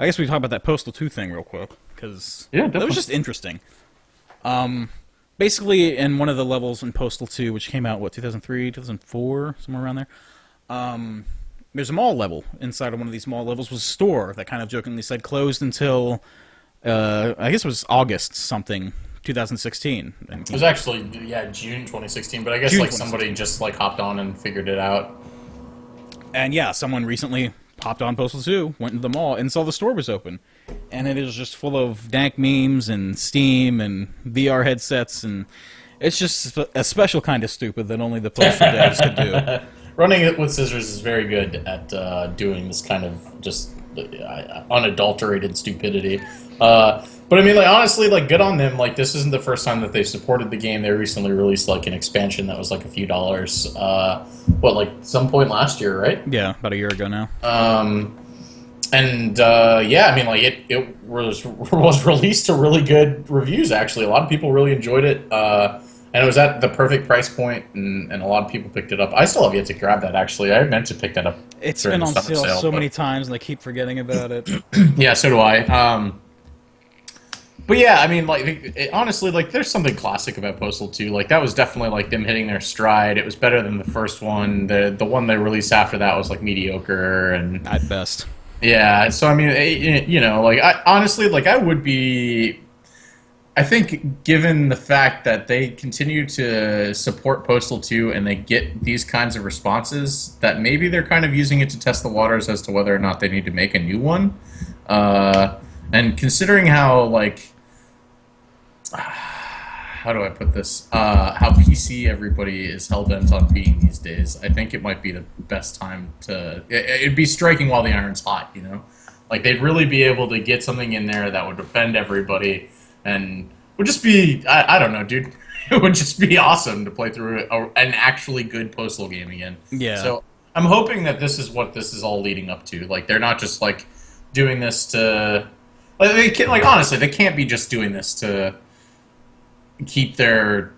I guess we can talk about that Postal 2 thing real quick, because Yeah, that definitely. was just interesting. Basically, in one of the levels in Postal 2, which came out, 2003, 2004, somewhere around there, there's a mall level. Inside of one of these mall levels was a store that kind of jokingly said closed until, I guess it was August something, 2016. And It was actually June 2016, but I guess June like somebody just like hopped on and figured it out. And yeah, someone recently popped on Postal 2, went into the mall, and saw the store was open. And it is just full of dank memes and Steam and VR headsets, and it's just a special kind of stupid that only the Postal devs could do. Running it with scissors is very good at doing this kind of just unadulterated stupidity. But I mean, like honestly, like good on them. Like this isn't the first time that they've supported the game. They recently released like an expansion that was like a few dollars. Like some point last year, right? Yeah, about a year ago now. Yeah, I mean, like it was released to really good reviews. Actually, a lot of people really enjoyed it, and it was at the perfect price point, and a lot of people picked it up. I still have yet to grab that. Actually, I meant to pick that up. It's during been the on summer sale so but- many times, and I keep forgetting about it. Yeah, so do I. But yeah, I mean, like honestly, like there's something classic about Postal 2. Like that was definitely like them hitting their stride. It was better than the first one. The one they released after that was like mediocre and At best. yeah. So I mean, you know, like I honestly, like I would be. I think given the fact that they continue to support Postal 2 and they get these kinds of responses, that maybe they're kind of using it to test the waters as to whether or not they need to make a new one. And considering how like how do I put this? How PC everybody is hell-bent on being these days, I think it might be the best time to... It'd be striking while the iron's hot, you know? Like, they'd really be able to get something in there that would defend everybody, and would just be... I don't know, dude. It would just be awesome to play through an actually good Postal game again. Yeah. So, I'm hoping that this is what this is all leading up to. Like, they're not just, like, doing this to... Like, they can't, like, honestly, they can't be just doing this to... keep their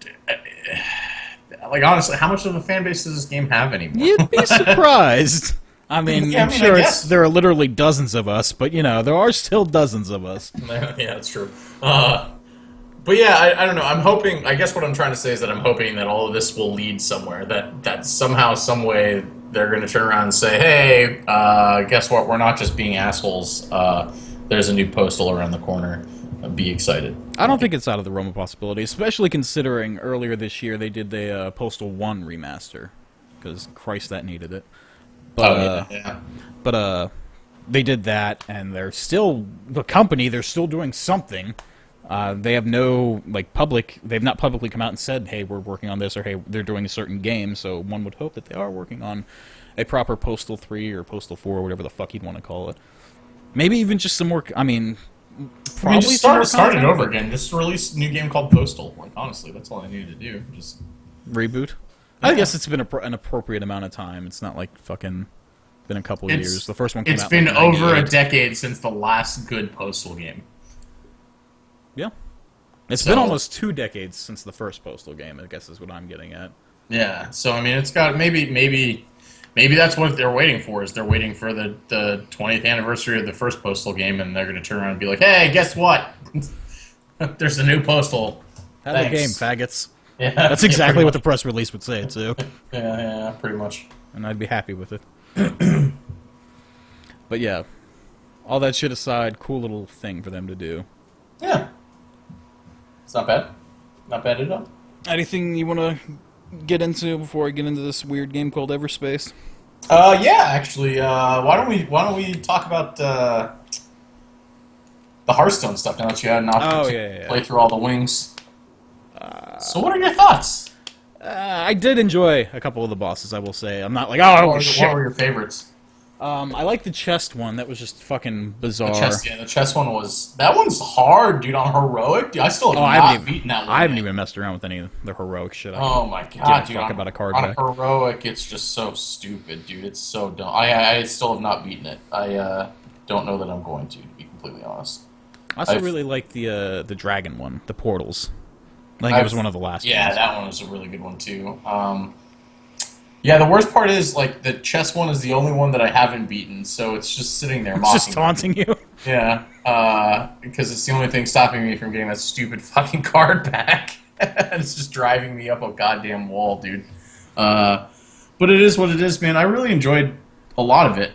like honestly, how much of a fan base does this game have anymore? You'd be surprised. I mean, Yeah, I I'm mean, sure I guess. there are literally dozens of us, but you know, there are still dozens of us. Yeah, that's true. But yeah, I don't know. I'm hoping. I guess what I'm trying to say is that I'm hoping that all of this will lead somewhere. That somehow, some way, they're going to turn around and say, "Hey, guess what? We're not just being assholes. There's a new Postal around the corner. Be excited." I don't think it's out of the realm of possibility, especially considering earlier this year they did the Postal 1 remaster, because Christ, that needed it. But, yeah. They did that, and they're still the company. They're still doing something. They have no they've not publicly come out and said, "Hey, we're working on this," or "Hey, they're doing a certain game." So one would hope that they are working on a proper Postal 3 or Postal 4 or whatever the fuck you'd want to call it. Maybe even just some more. I mean, probably just some more start it content, over but again. Just release a new game called Postal. Like honestly, that's all I needed to do. Just Reboot. I guess it's been an appropriate amount of time. It's not like fucking been a couple years. The first one came It's out been like over a 98. decade since the last good Postal game. Yeah. It's So- been almost 2 decades since the first Postal game, I guess is what I'm getting at. Yeah, so I mean, it's got maybe that's what they're waiting for. Is they're waiting for the 20th anniversary of the first Postal game, and they're going to turn around and be like, "Hey, guess what? There's a new Postal." Have a game, Thanks. faggots. Yeah, That's yeah, exactly pretty what the press release would say, too. much. Yeah, pretty much. And I'd be happy with it. But yeah, all that shit aside, cool little thing for them to do. Yeah, it's not bad. Not bad at all. Anything you want to get into before I get into this weird game called Everspace? Yeah, actually, why don't we talk about the Hearthstone stuff now that you had an Oh opportunity yeah, to yeah. play through all the wings? So, what are your thoughts? I did enjoy a couple of the bosses. I will say, I'm not like, oh What shit. were your favorites? I like the chest one. That was just fucking The bizarre. chess, yeah, the chess one was that one's hard, dude. On heroic, dude, I still have Oh, I haven't not even, beaten that I one haven't yet. even messed around with any of the heroic shit. I Oh my give a god, dude! fuck about a card On a back. heroic, it's just so stupid, dude. It's so dumb. I still have not beaten it. I don't know that I'm going to be completely honest. I also I've really like the dragon one, the portals. I think it was one of the last yeah, ones. that one was a really good one too. Yeah, the worst part is like the chess one is the only one that I haven't beaten, so it's just sitting there It's just mocking me. taunting you. Yeah, because it's the only thing stopping me from getting that stupid fucking card back. It's just driving me up a goddamn wall, dude. Uh, but it is what it is, man. I really enjoyed a lot of it.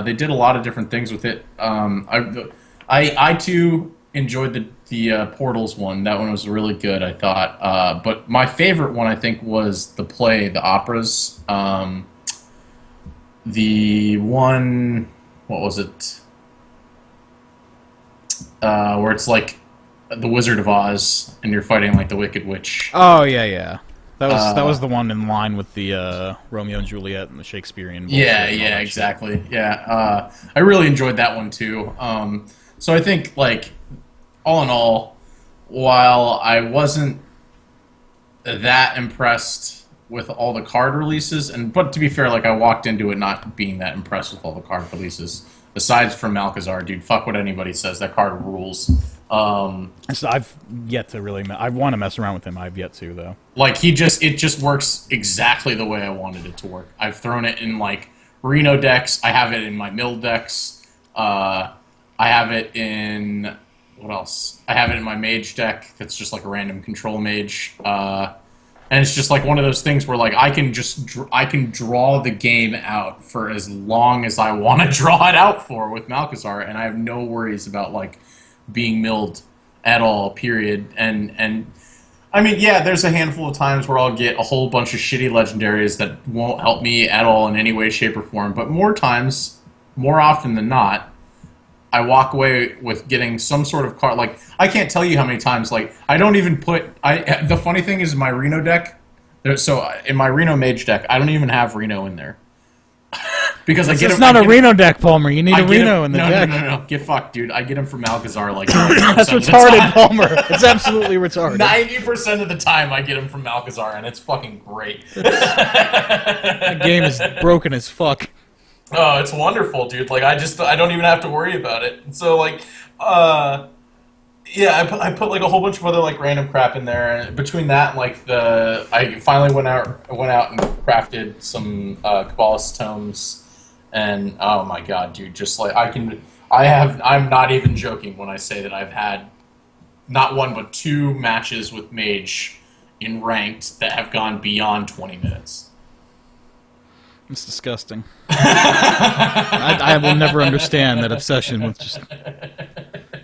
They did a lot of different things with it. I too enjoyed the Portals one. That one was really good, I thought. But my favorite one, I think, was the play, the operas. The one, what was it? Where it's like the Wizard of Oz, and you're fighting like the Wicked Witch. Oh yeah, yeah. That was Uh, the one in line with the Romeo and Juliet and the Shakespearean bullshit yeah, and all yeah, that shit. exactly. Yeah, I really enjoyed that one too. So I think, like, all in all, while I wasn't that impressed with all the card releases, but to be fair, like I walked into it not being that impressed with all the card releases. Aside from Malkazar, dude, fuck what anybody says. That card rules. So I've yet to really. I want to mess around with him. I've yet to though. Like it just works exactly the way I wanted it to work. I've thrown it in like Reno decks. I have it in my mill decks. I have it in what else? I have it in my mage deck. That's just like a random control mage. And it's just like one of those things where like I can draw the game out for as long as I want to draw it out for with Malkazar, and I have no worries about like being milled at all. Period. And I mean, yeah, there's a handful of times where I'll get a whole bunch of shitty legendaries that won't help me at all in any way, shape, or form. But more often than not, I walk away with getting some sort of card. Like, I can't tell you how many times. Like, I don't even put. The funny thing is, in my Reno deck. So in my Reno Mage deck, I don't even have Reno in there because I It's get just him. not a Reno deck, Palmer. You need a Reno in the no, deck. No. Get fucked, dude. I get him from Malkazar like That's 90% of the retarded, time. Palmer. It's absolutely retarded. 90% of the time, I get him from Malkazar, and it's fucking great. The game is broken as fuck. Oh, it's wonderful, dude. Like I don't even have to worry about it. So like, yeah, I put like a whole bunch of other like random crap in there, and between that and like I finally went out and crafted some Kabbalist tomes, and oh my god, dude, just like I'm not even joking when I say that I've had not one but two matches with Mage in ranked that have gone beyond 20 minutes. It's disgusting. I will never understand that obsession with just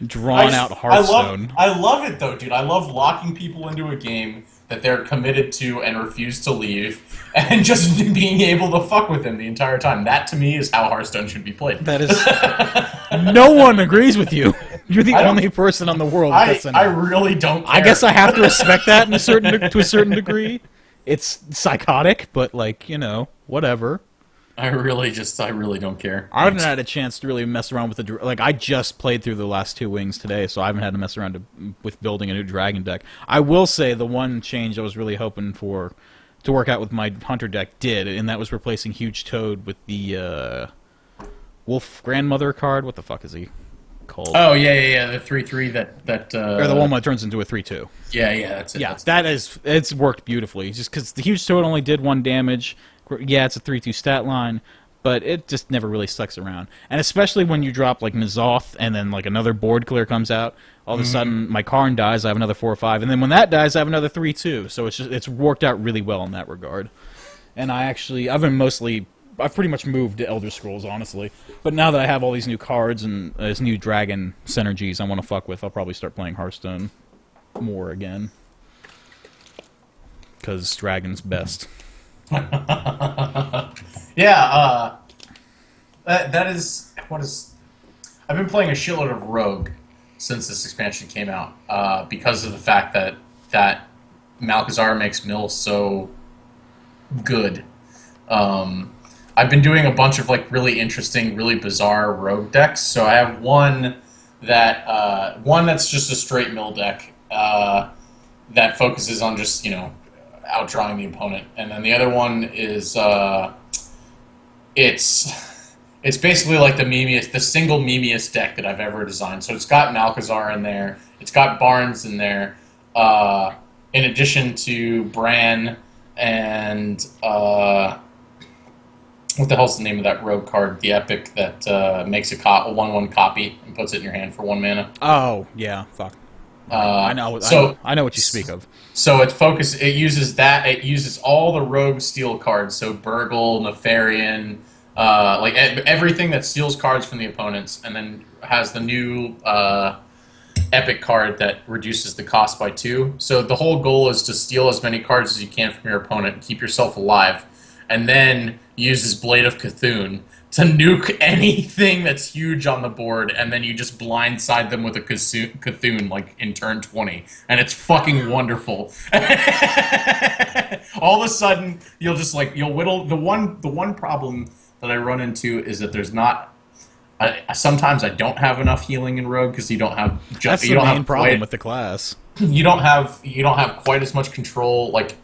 drawn out Hearthstone. I love it though, dude. I love locking people into a game that they're committed to and refuse to leave, and just being able to fuck with them the entire time. That to me is how Hearthstone should be played. That is, no one agrees with you. You're the only person on the world that's I really don't care. I guess I have to respect that to a certain degree. It's psychotic, but like, whatever. I really don't care. I haven't had a chance to really mess around with like I just played through the last two wings today, so I haven't had to mess around with building a new dragon deck. I will say the one change I was really hoping for to work out with my hunter deck did, and that was replacing Huge Toad with the Wolf Grandmother card. What the fuck is he called? Oh yeah, the 3/3 that or the one that turns into a 3/2. Yeah, that's it. Yeah, it's worked beautifully. Just because the Huge Toad only did 1 damage. Yeah, it's a 3/2 stat line, but it just never really sticks around. And especially when you drop like N'Zoth and then like another board clear comes out, all of a sudden my Karn dies, I have another 4 or 5, and then when that dies, I have another 3/2. So it's worked out really well in that regard. And I've pretty much moved to Elder Scrolls, honestly. But now that I have all these new cards and these new dragon synergies I want to fuck with, I'll probably start playing Hearthstone more again. Because dragon's best. Yeah, that is what is. I've been playing a shitload of Rogue since this expansion came out because of the fact that Malchezaar makes Mill so good. I've been doing a bunch of like really interesting, really bizarre Rogue decks. So I have one that's just a straight Mill deck that focuses on just outdrawing the opponent, and then the other one is it's basically like the single memeiest deck that I've ever designed. So it's got Malchezaar in there, it's got Barnes in there, in addition to Bran and what the hell's the name of that rogue card? The epic that makes a 1/1 copy and puts it in your hand for 1 mana. Oh yeah, fuck. I know. So I know what you speak of. So it uses that. It uses all the rogue steel cards. So Burgle, Nefarian, like everything that steals cards from the opponents, and then has the new epic card that reduces the cost by 2. So the whole goal is to steal as many cards as you can from your opponent and keep yourself alive, and then uses Blade of Cthulhu to nuke anything that's huge on the board, and then you just blindside them with a Cthulhu like in turn 20, and it's fucking wonderful. All of a sudden, you'll whittle the one problem that I run into is that there's not. Sometimes I don't have enough healing in Rogue because you don't have. That's the main problem with the class. You don't have quite as much control. Like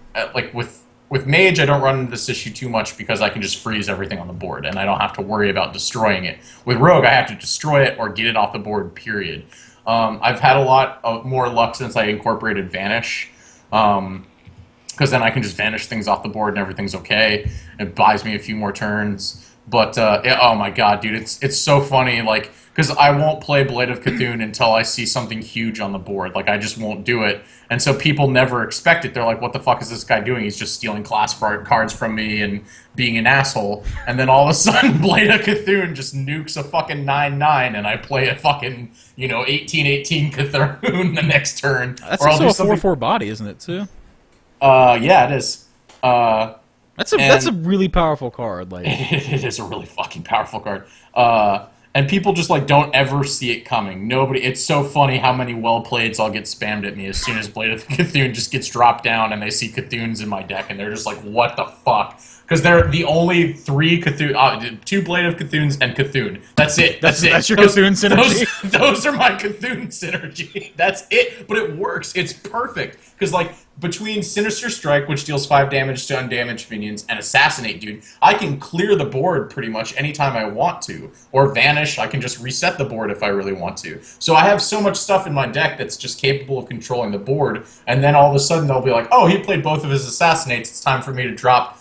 with Mage, I don't run into this issue too much because I can just freeze everything on the board and I don't have to worry about destroying it. With Rogue, I have to destroy it or get it off the board. Period. I've had a lot of more luck since I incorporated Vanish. Because then I can just vanish things off the board and everything's okay. It buys me a few more turns. But, oh my god, dude, it's so funny, like, because I won't play Blade of Cthulhu until I see something huge on the board. Like, I just won't do it. And so people never expect it. They're like, what the fuck is this guy doing? He's just stealing class cards from me and being an asshole. And then all of a sudden, Blade of Cthulhu just nukes a fucking 9/9, and I play a fucking, 18/18 Cthulhu the next turn. That's also a 4/4 body, isn't it, too? Yeah, it is. That's a really powerful card. Like it is a really fucking powerful card. And people just don't ever see it coming. It's so funny how many well-playeds I'll get spammed at me as soon as Blade of Cthulhu just gets dropped down and they see Cthunes in my deck and they're just like, what the fuck? Because they're the only 3 Cthulhu, 2 Blade of Cthunes and Cthulhu. That's it. That's it. That's your Cthulhu synergy. Those are my Cthulhu synergy. That's it. But it works. It's perfect. Because between Sinister Strike, which deals 5 damage to undamaged minions, and Assassinate, dude, I can clear the board pretty much anytime I want to. Or Vanish, I can just reset the board if I really want to. So I have so much stuff in my deck that's just capable of controlling the board, and then all of a sudden they'll be like, oh, he played both of his Assassinates, it's time for me to drop,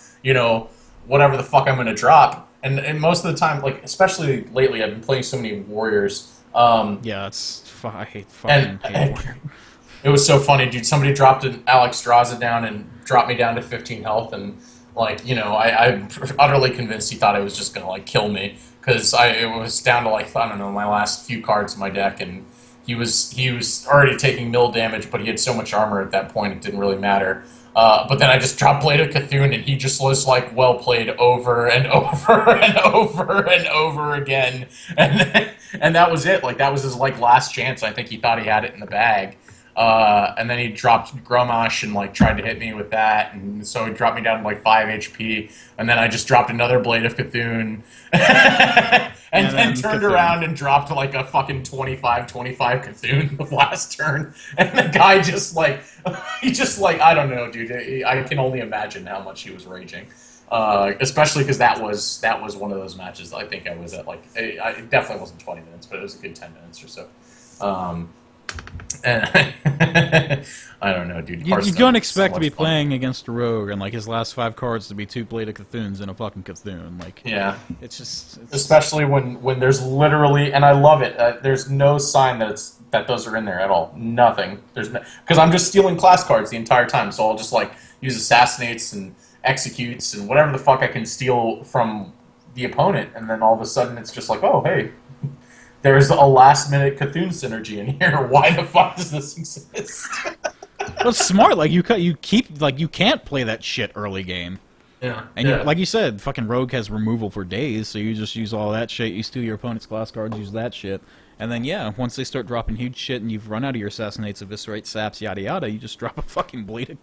whatever the fuck I'm going to drop. And most of the time, especially lately, I've been playing so many Warriors. Yeah, I hate fucking Warriors. It was so funny, dude. Somebody dropped an Alex Straza down and dropped me down to 15 health, and I'm utterly convinced he thought it was just gonna kill me because it was down to I don't know, my last few cards in my deck, and he was already taking mill damage, but he had so much armor at that point it didn't really matter. But then I just dropped Blade of Cthulhu, and he just was well played over and over and over and over again, and that was it. That was his last chance. I think he thought he had it in the bag. And then he dropped Grommash and tried to hit me with that, and so he dropped me down to 5 HP, and then I just dropped another Blade of Cthulhu, and then turned around and dropped a fucking 25 Cthulhu the last turn, and the guy just I don't know, dude, I can only imagine how much he was raging. Especially because that was one of those matches I think I was at it definitely wasn't 20 minutes, but it was a good 10 minutes or so. And I don't know, dude. You don't expect to be playing against a rogue and his last 5 cards to be 2 Blade of Cthulhu's and a fucking Cthulhu. Yeah, it's especially when there's literally, and I love it. There's no sign that those are in there at all. Nothing. Because I'm just stealing class cards the entire time. So I'll just use Assassinates and Executes and whatever the fuck I can steal from the opponent, and then all of a sudden it's just oh hey. There's a last-minute Cthulhu synergy in here. Why the fuck does this exist? Well, it's smart. You keep you can't play that shit early game. Yeah. And yeah. like you said, fucking Rogue has removal for days, so you just use all that shit. You steal your opponent's class cards, use that shit. And then, yeah, once they start dropping huge shit and you've run out of your Assassinates, Eviscerate, Saps, yada yada, you just drop a fucking Bleed.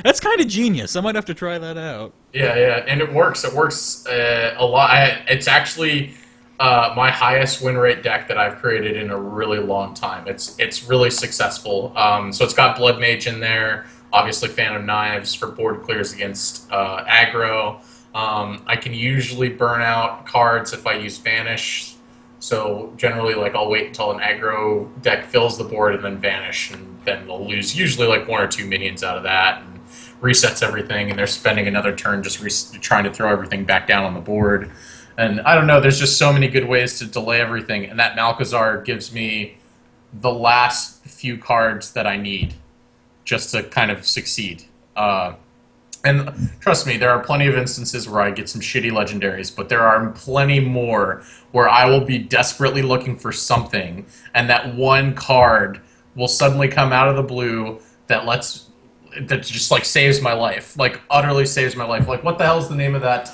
That's kind of genius. I might have to try that out. Yeah, and it works. It works a lot. It's actually my highest win rate deck that I've created in a really long time. It's really successful. So it's got Blood Mage in there. Obviously, Phantom Knives for board clears against aggro. I can usually burn out cards if I use Vanish. So generally, like, I'll wait until an aggro deck fills the board and then Vanish, and then they'll lose usually like 1 or 2 minions out of that, and resets everything, and they're spending another turn just trying to throw everything back down on the board. And I don't know, there's just so many good ways to delay everything, and that Malchezaar gives me the last few cards that I need just to kind of succeed. And trust me, there are plenty of instances where I get some shitty legendaries, but there are plenty more where I will be desperately looking for something, and that one card will suddenly come out of the blue that just like saves my life, like utterly saves my life. Like, what the hell is the name of that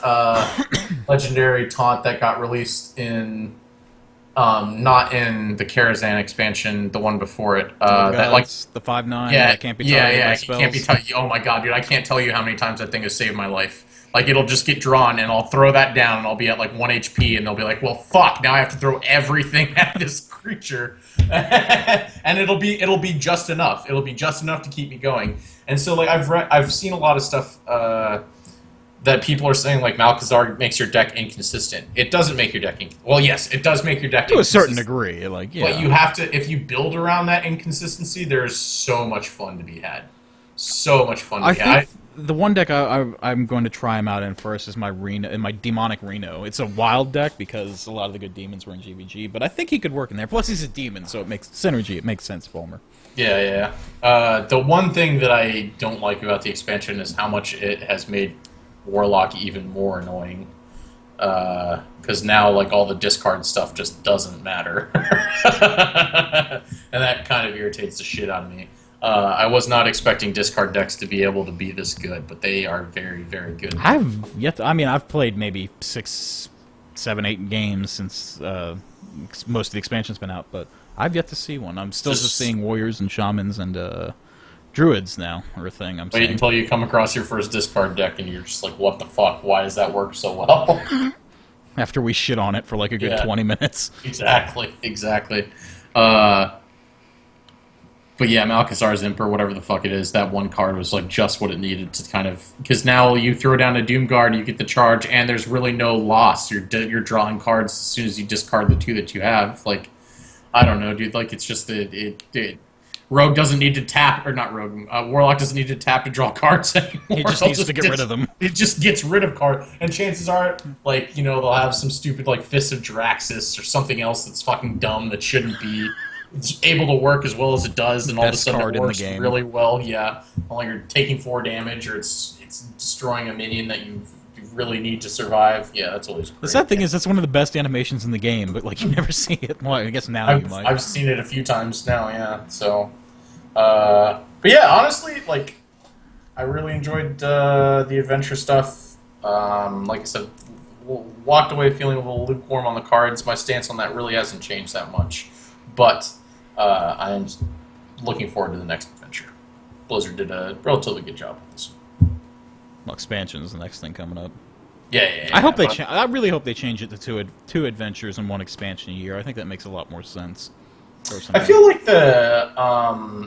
legendary taunt that got released in not in the Karazhan expansion, the one before it. That like the 5/9. yeah, That can't be targeted by it spells. can't be. Oh my god, dude! I can't tell you how many times that thing has saved my life. Like, it'll just get drawn, and I'll throw that down, and I'll be at like 1 HP, and they'll be like, "Well, fuck! Now I have to throw everything at this creature," and it'll be just enough. It'll be just enough to keep me going. And so, like, I've seen a lot of stuff that people are saying, like, Malchezaar makes your deck inconsistent. It doesn't make your deck well, yes, it does make your deck to a certain inconsistent. degree, like, yeah. But you have to, if you build around that inconsistency, there's so much fun to be had. So much fun to be had. The one deck I'm going to try him out in first is my Reno, my Demonic Reno. It's a wild deck because a lot of the good demons were in GVG, but I think he could work in there. Plus, he's a demon, so it makes synergy. It makes sense, Fulmer. Yeah. The one thing that I don't like about the expansion is how much it has made Warlock even more annoying. Because now, like, all the discard stuff just doesn't matter. And that kind of irritates the shit out of me. I was not expecting discard decks to be able to be this good, but they are very, very good. I've played maybe 6, 7, 8 games since most of the expansion's been out, but I've yet to see one. I'm still just seeing warriors and shamans and druids now, or a thing. Wait until you come across your first discard deck and you're just like, what the fuck? Why does that work so well? After we shit on it for like a good 20 minutes. Exactly. But yeah, Malchezaar's Imp, or whatever the fuck it is, that one card was like just what it needed to kind of... Because now you throw down a Doomguard, you get the charge, and there's really no loss. You're drawing cards as soon as you discard the 2 that you have. Like, I don't know, dude. Like, it's just... Rogue doesn't need to tap, or not Rogue, Warlock doesn't need to tap to draw cards anymore. He just needs to get rid of them. It just gets rid of cards. And chances are, like, you know, they'll have some stupid, like, Fist of Draxus or something else that's fucking dumb that shouldn't be... It's able to work as well as it does, and all of a sudden it works really well. Yeah, like you're taking 4 damage, or it's destroying a minion that you really need to survive. Yeah, that's always great. The sad thing is that's one of the best animations in the game, but like you never see it. Well, I guess now you might. I've seen it a few times now. Yeah, so. But yeah, honestly, like, I really enjoyed the adventure stuff. Like I said, walked away feeling a little lukewarm on the cards. My stance on that really hasn't changed that much, but. I'm looking forward to the next adventure. Blizzard did a relatively good job with this. Well, expansion is the next thing coming up. Yeah. I really hope they change it to two adventures and 1 expansion a year. I think that makes a lot more sense. Personally. I feel like the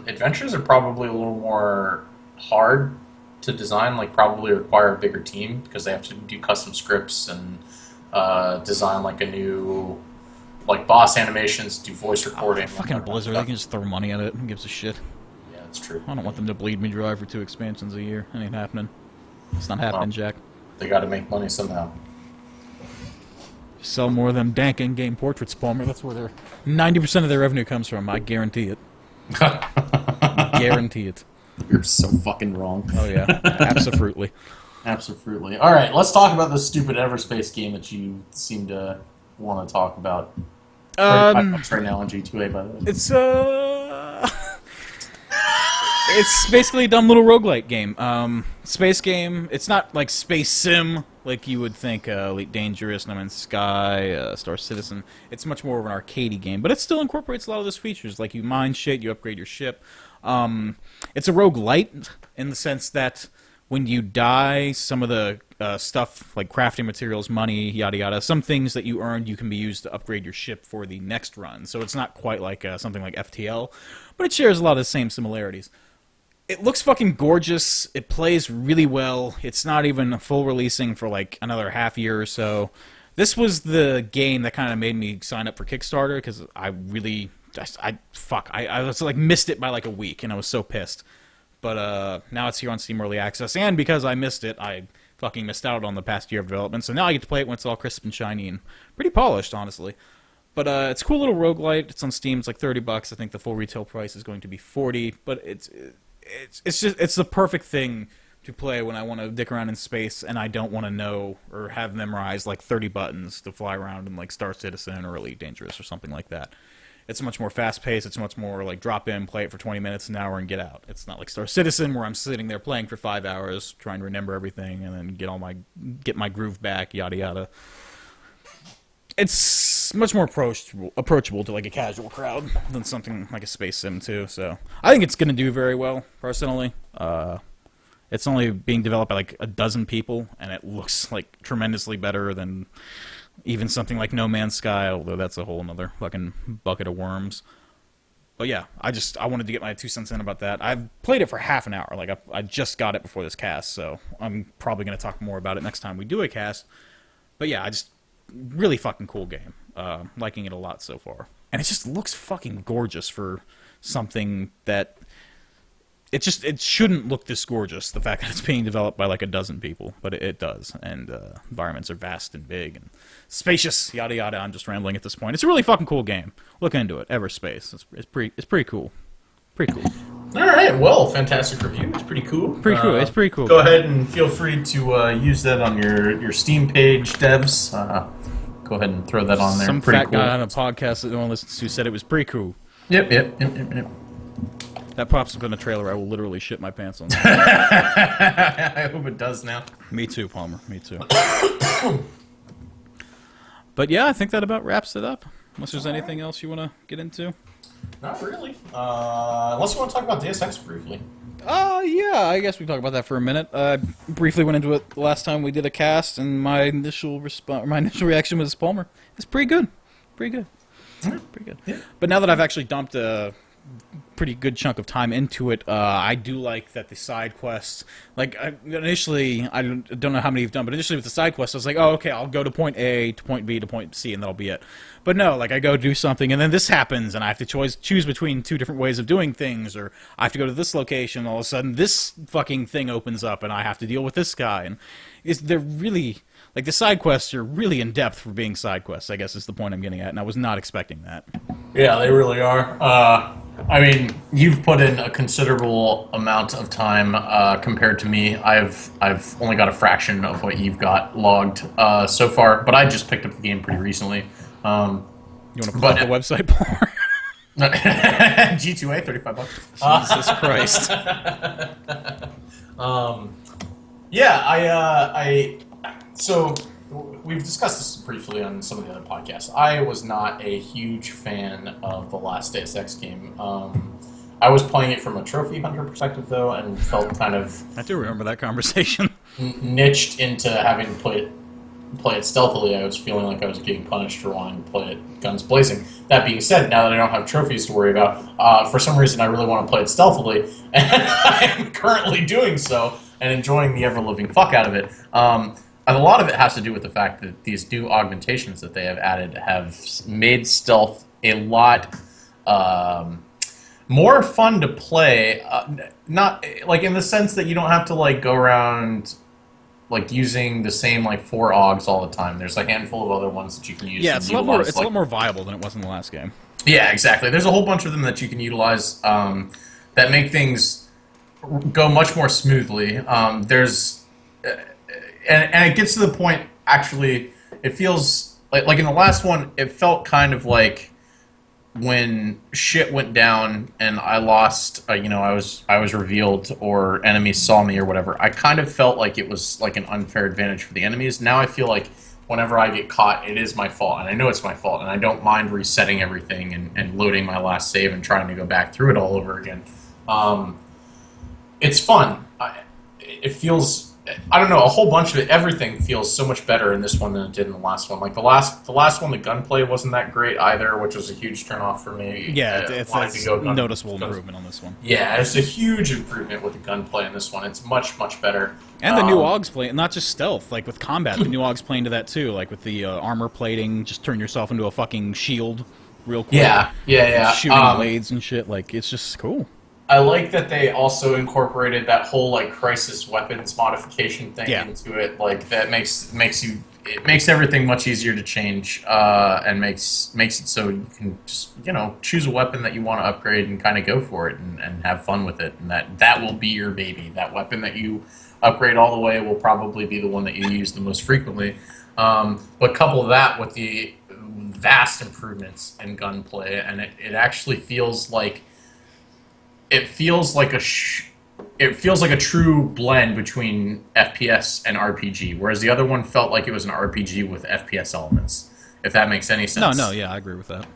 adventures are probably a little more hard to design. Like, probably require a bigger team because they have to do custom scripts and design like a new. Like boss animations, do voice recording. Fucking Blizzard, they can just throw money at it. Who gives a shit? Yeah, that's true. I don't want them to bleed me dry for 2 expansions a year. It ain't happening. It's not happening, Jack. They gotta make money somehow. Sell more of them dank in-game portraits, Palmer. That's where 90% of their revenue comes from. I guarantee it. Guarantee it. You're so fucking wrong. Oh, yeah. Absolutely. Absolutely. Alright, let's talk about this stupid Everspace game that you seem to want to talk about. Right now on G2A, by the way. It's It's basically a dumb little roguelite game. Space game. It's not like Space Sim like you would think. Elite Dangerous, No Man's Sky, Star Citizen. It's much more of an arcadey game, but it still incorporates a lot of those features. Like you mine shit, you upgrade your ship. It's a roguelite in the sense that when you die, some of the stuff like crafting materials, money, yada yada, some things that you earned you can be used to upgrade your ship for the next run. So it's not quite like something like FTL, but it shares a lot of the same similarities. It looks fucking gorgeous. It plays really well. It's not even full releasing for like another half year or so. This was the game that kind of made me sign up for Kickstarter because I really, I was like missed it by like a week and I was so pissed. But now it's here on Steam Early Access, and because I missed it, I fucking missed out on the past year of development. So now I get to play it when it's all crisp and shiny and pretty polished, honestly. But it's a cool little roguelite. It's on Steam. It's like $30. I think the full retail price is going to be $40. But it's the perfect thing to play when I want to dick around in space and I don't want to know or have memorized like 30 buttons to fly around in like Star Citizen or Elite Dangerous or something like that. It's much more fast-paced. It's much more like drop in, play it for 20 minutes, an hour, and get out. It's not like Star Citizen where I'm sitting there playing for 5 hours, trying to remember everything, and then get my groove back, yada yada. It's much more approachable to like a casual crowd than something like a Space Sim 2. So I think it's going to do very well, personally. It's only being developed by like a dozen people, and it looks like tremendously better than even something like No Man's Sky, although that's a whole another fucking bucket of worms. But yeah, I wanted to get my 2 cents in about that. I've played it for half an hour. Like I just got it before this cast, so I'm probably going to talk more about it next time we do a cast. But yeah, really fucking cool game. Liking it a lot so far. And it just looks fucking gorgeous for something that it shouldn't look this gorgeous, the fact that it's being developed by like a dozen people, but it does. And environments are vast and big and spacious, yada yada. I'm just rambling at this point. It's a really fucking cool game. Look into it. Everspace. It's pretty cool. Pretty cool. All right, well, fantastic review. It's pretty cool. Pretty cool. It's pretty cool. Go ahead and feel free to use that on your Steam page, devs. Go ahead and throw that on there. Some pretty fat cool. guy on a podcast that no one listens to said it was pretty cool. Yep. That pops up in a trailer. I will literally shit my pants on. I hope it does now. Me too, Palmer. Me too. But yeah, I think that about wraps it up. Unless there's anything else you want to get into. Not really. Unless you want to talk about Deus Ex briefly. Yeah, I guess we can talk about that for a minute. I briefly went into it the last time we did a cast, and my initial reaction was Palmer. It's pretty good. Pretty good. Pretty good. Yeah. But now that I've actually dumped a pretty good chunk of time into it, I do like that the side quests, like initially, I don't know how many you've done, but initially with the side quests, I was like, oh, okay, I'll go to point A, to point B, to point C, and that'll be it. But no, like I go do something, and then this happens, and I have to choose between 2 different ways of doing things, or I have to go to this location, and all of a sudden this fucking thing opens up, and I have to deal with this guy, and they're really, like the side quests are really in depth for being side quests, I guess is the point I'm getting at, and I was not expecting that. Yeah, they really are. I mean, you've put in a considerable amount of time compared to me. I've only got a fraction of what you've got logged so far, but I just picked up the game pretty recently. You want to put up the website, Paul? G2A, $35. Jesus Christ. So we've discussed this briefly on some of the other podcasts. I was not a huge fan of the last Deus Ex game. I was playing it from a trophy hunter perspective, though, and felt kind of... I do remember that conversation. Niched into having to play it stealthily. I was feeling like I was getting punished for wanting to play it guns blazing. That being said, now that I don't have trophies to worry about, for some reason I really want to play it stealthily, and I am currently doing so, and enjoying the ever-living fuck out of it. And a lot of it has to do with the fact that these new augmentations that they have added have made stealth a lot more fun to play. Not like in the sense that you don't have to like go around like using the same like 4 augs all the time. There's a handful of other ones that you can use. Yeah, it's a lot more viable than it was in the last game. Yeah, exactly. There's a whole bunch of them that you can utilize that make things go much more smoothly. And it gets to the point, actually, it feels like in the last one, it felt kind of like when shit went down and I lost, I was revealed or enemies saw me or whatever, I kind of felt like it was like an unfair advantage for the enemies. Now I feel like whenever I get caught, it is my fault, and I know it's my fault, and I don't mind resetting everything and loading my last save and trying to go back through it all over again. It's fun. It feels, I don't know, a whole bunch of it, everything feels so much better in this one than it did in the last one. Like the last one, the gunplay wasn't that great either, which was a huge turnoff for me. Yeah, it's noticeable improvement on this one. Yeah, it's a huge improvement with the gunplay in this one. It's much, much better. And the new AUGs play, not just stealth, like with combat, the new AUGs play into that too, like with the armor plating, just turn yourself into a fucking shield real quick. Yeah. Shooting blades and shit, like, it's just cool. I like that they also incorporated that whole like crisis weapons modification thing into it. Like that makes everything much easier to change, and makes it so you can just choose a weapon that you want to upgrade and kind of go for it and have fun with it. And that will be your baby. That weapon that you upgrade all the way will probably be the one that you use the most frequently. But couple that with the vast improvements in gunplay, and it actually feels like. It feels like a true blend between FPS and RPG, whereas the other one felt like it was an RPG with FPS elements. If that makes any sense. No, yeah, I agree with that.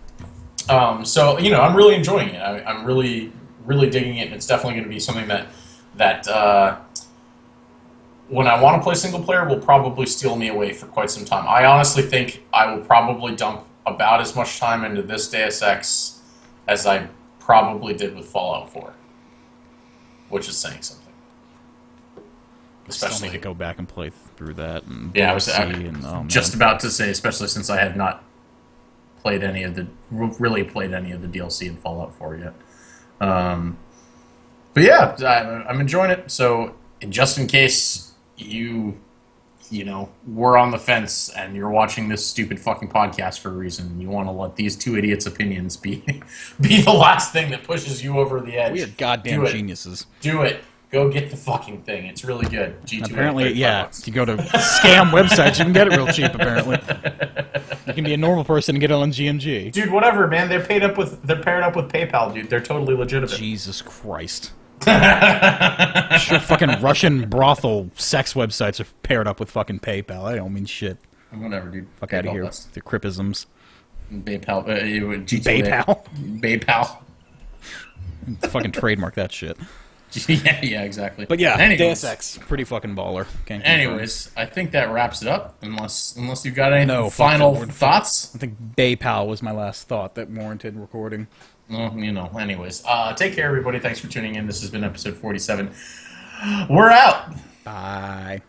So I'm really enjoying it. I'm really, really digging it, and it's definitely going to be something that when I want to play single player will probably steal me away for quite some time. I honestly think I will probably dump about as much time into this Deus Ex as I probably did with Fallout 4, which is saying something. Especially, still need to go back and play through that. And I was just about to say, especially since I have not played any of the DLC in Fallout 4 yet. But yeah, I'm enjoying it. So just in case we're on the fence and you're watching this stupid fucking podcast for a reason, and you want to let these two idiots' opinions be the last thing that pushes you over the edge. We are goddamn geniuses. Do it. Go get the fucking thing. It's really good. G2 apparently, yeah. If you go to scam websites, you can get it real cheap, apparently. You can be a normal person and get it on GMG. Dude, whatever, man. They're paired up with PayPal, dude. They're totally legitimate. Jesus Christ. Sure, fucking Russian brothel sex websites are paired up with fucking PayPal. I don't mean shit. Whatever, dude. Fuck out of here with the crippisms. PayPal. PayPal. PayPal. Fucking trademark that shit. Yeah, exactly. But yeah, Deus Ex, pretty fucking baller. Anyways, I think that wraps it up. Unless you've got any final thoughts. I think PayPal was my last thought that warranted recording. Well, anyways. Take care, everybody. Thanks for tuning in. This has been episode 47. We're out. Bye.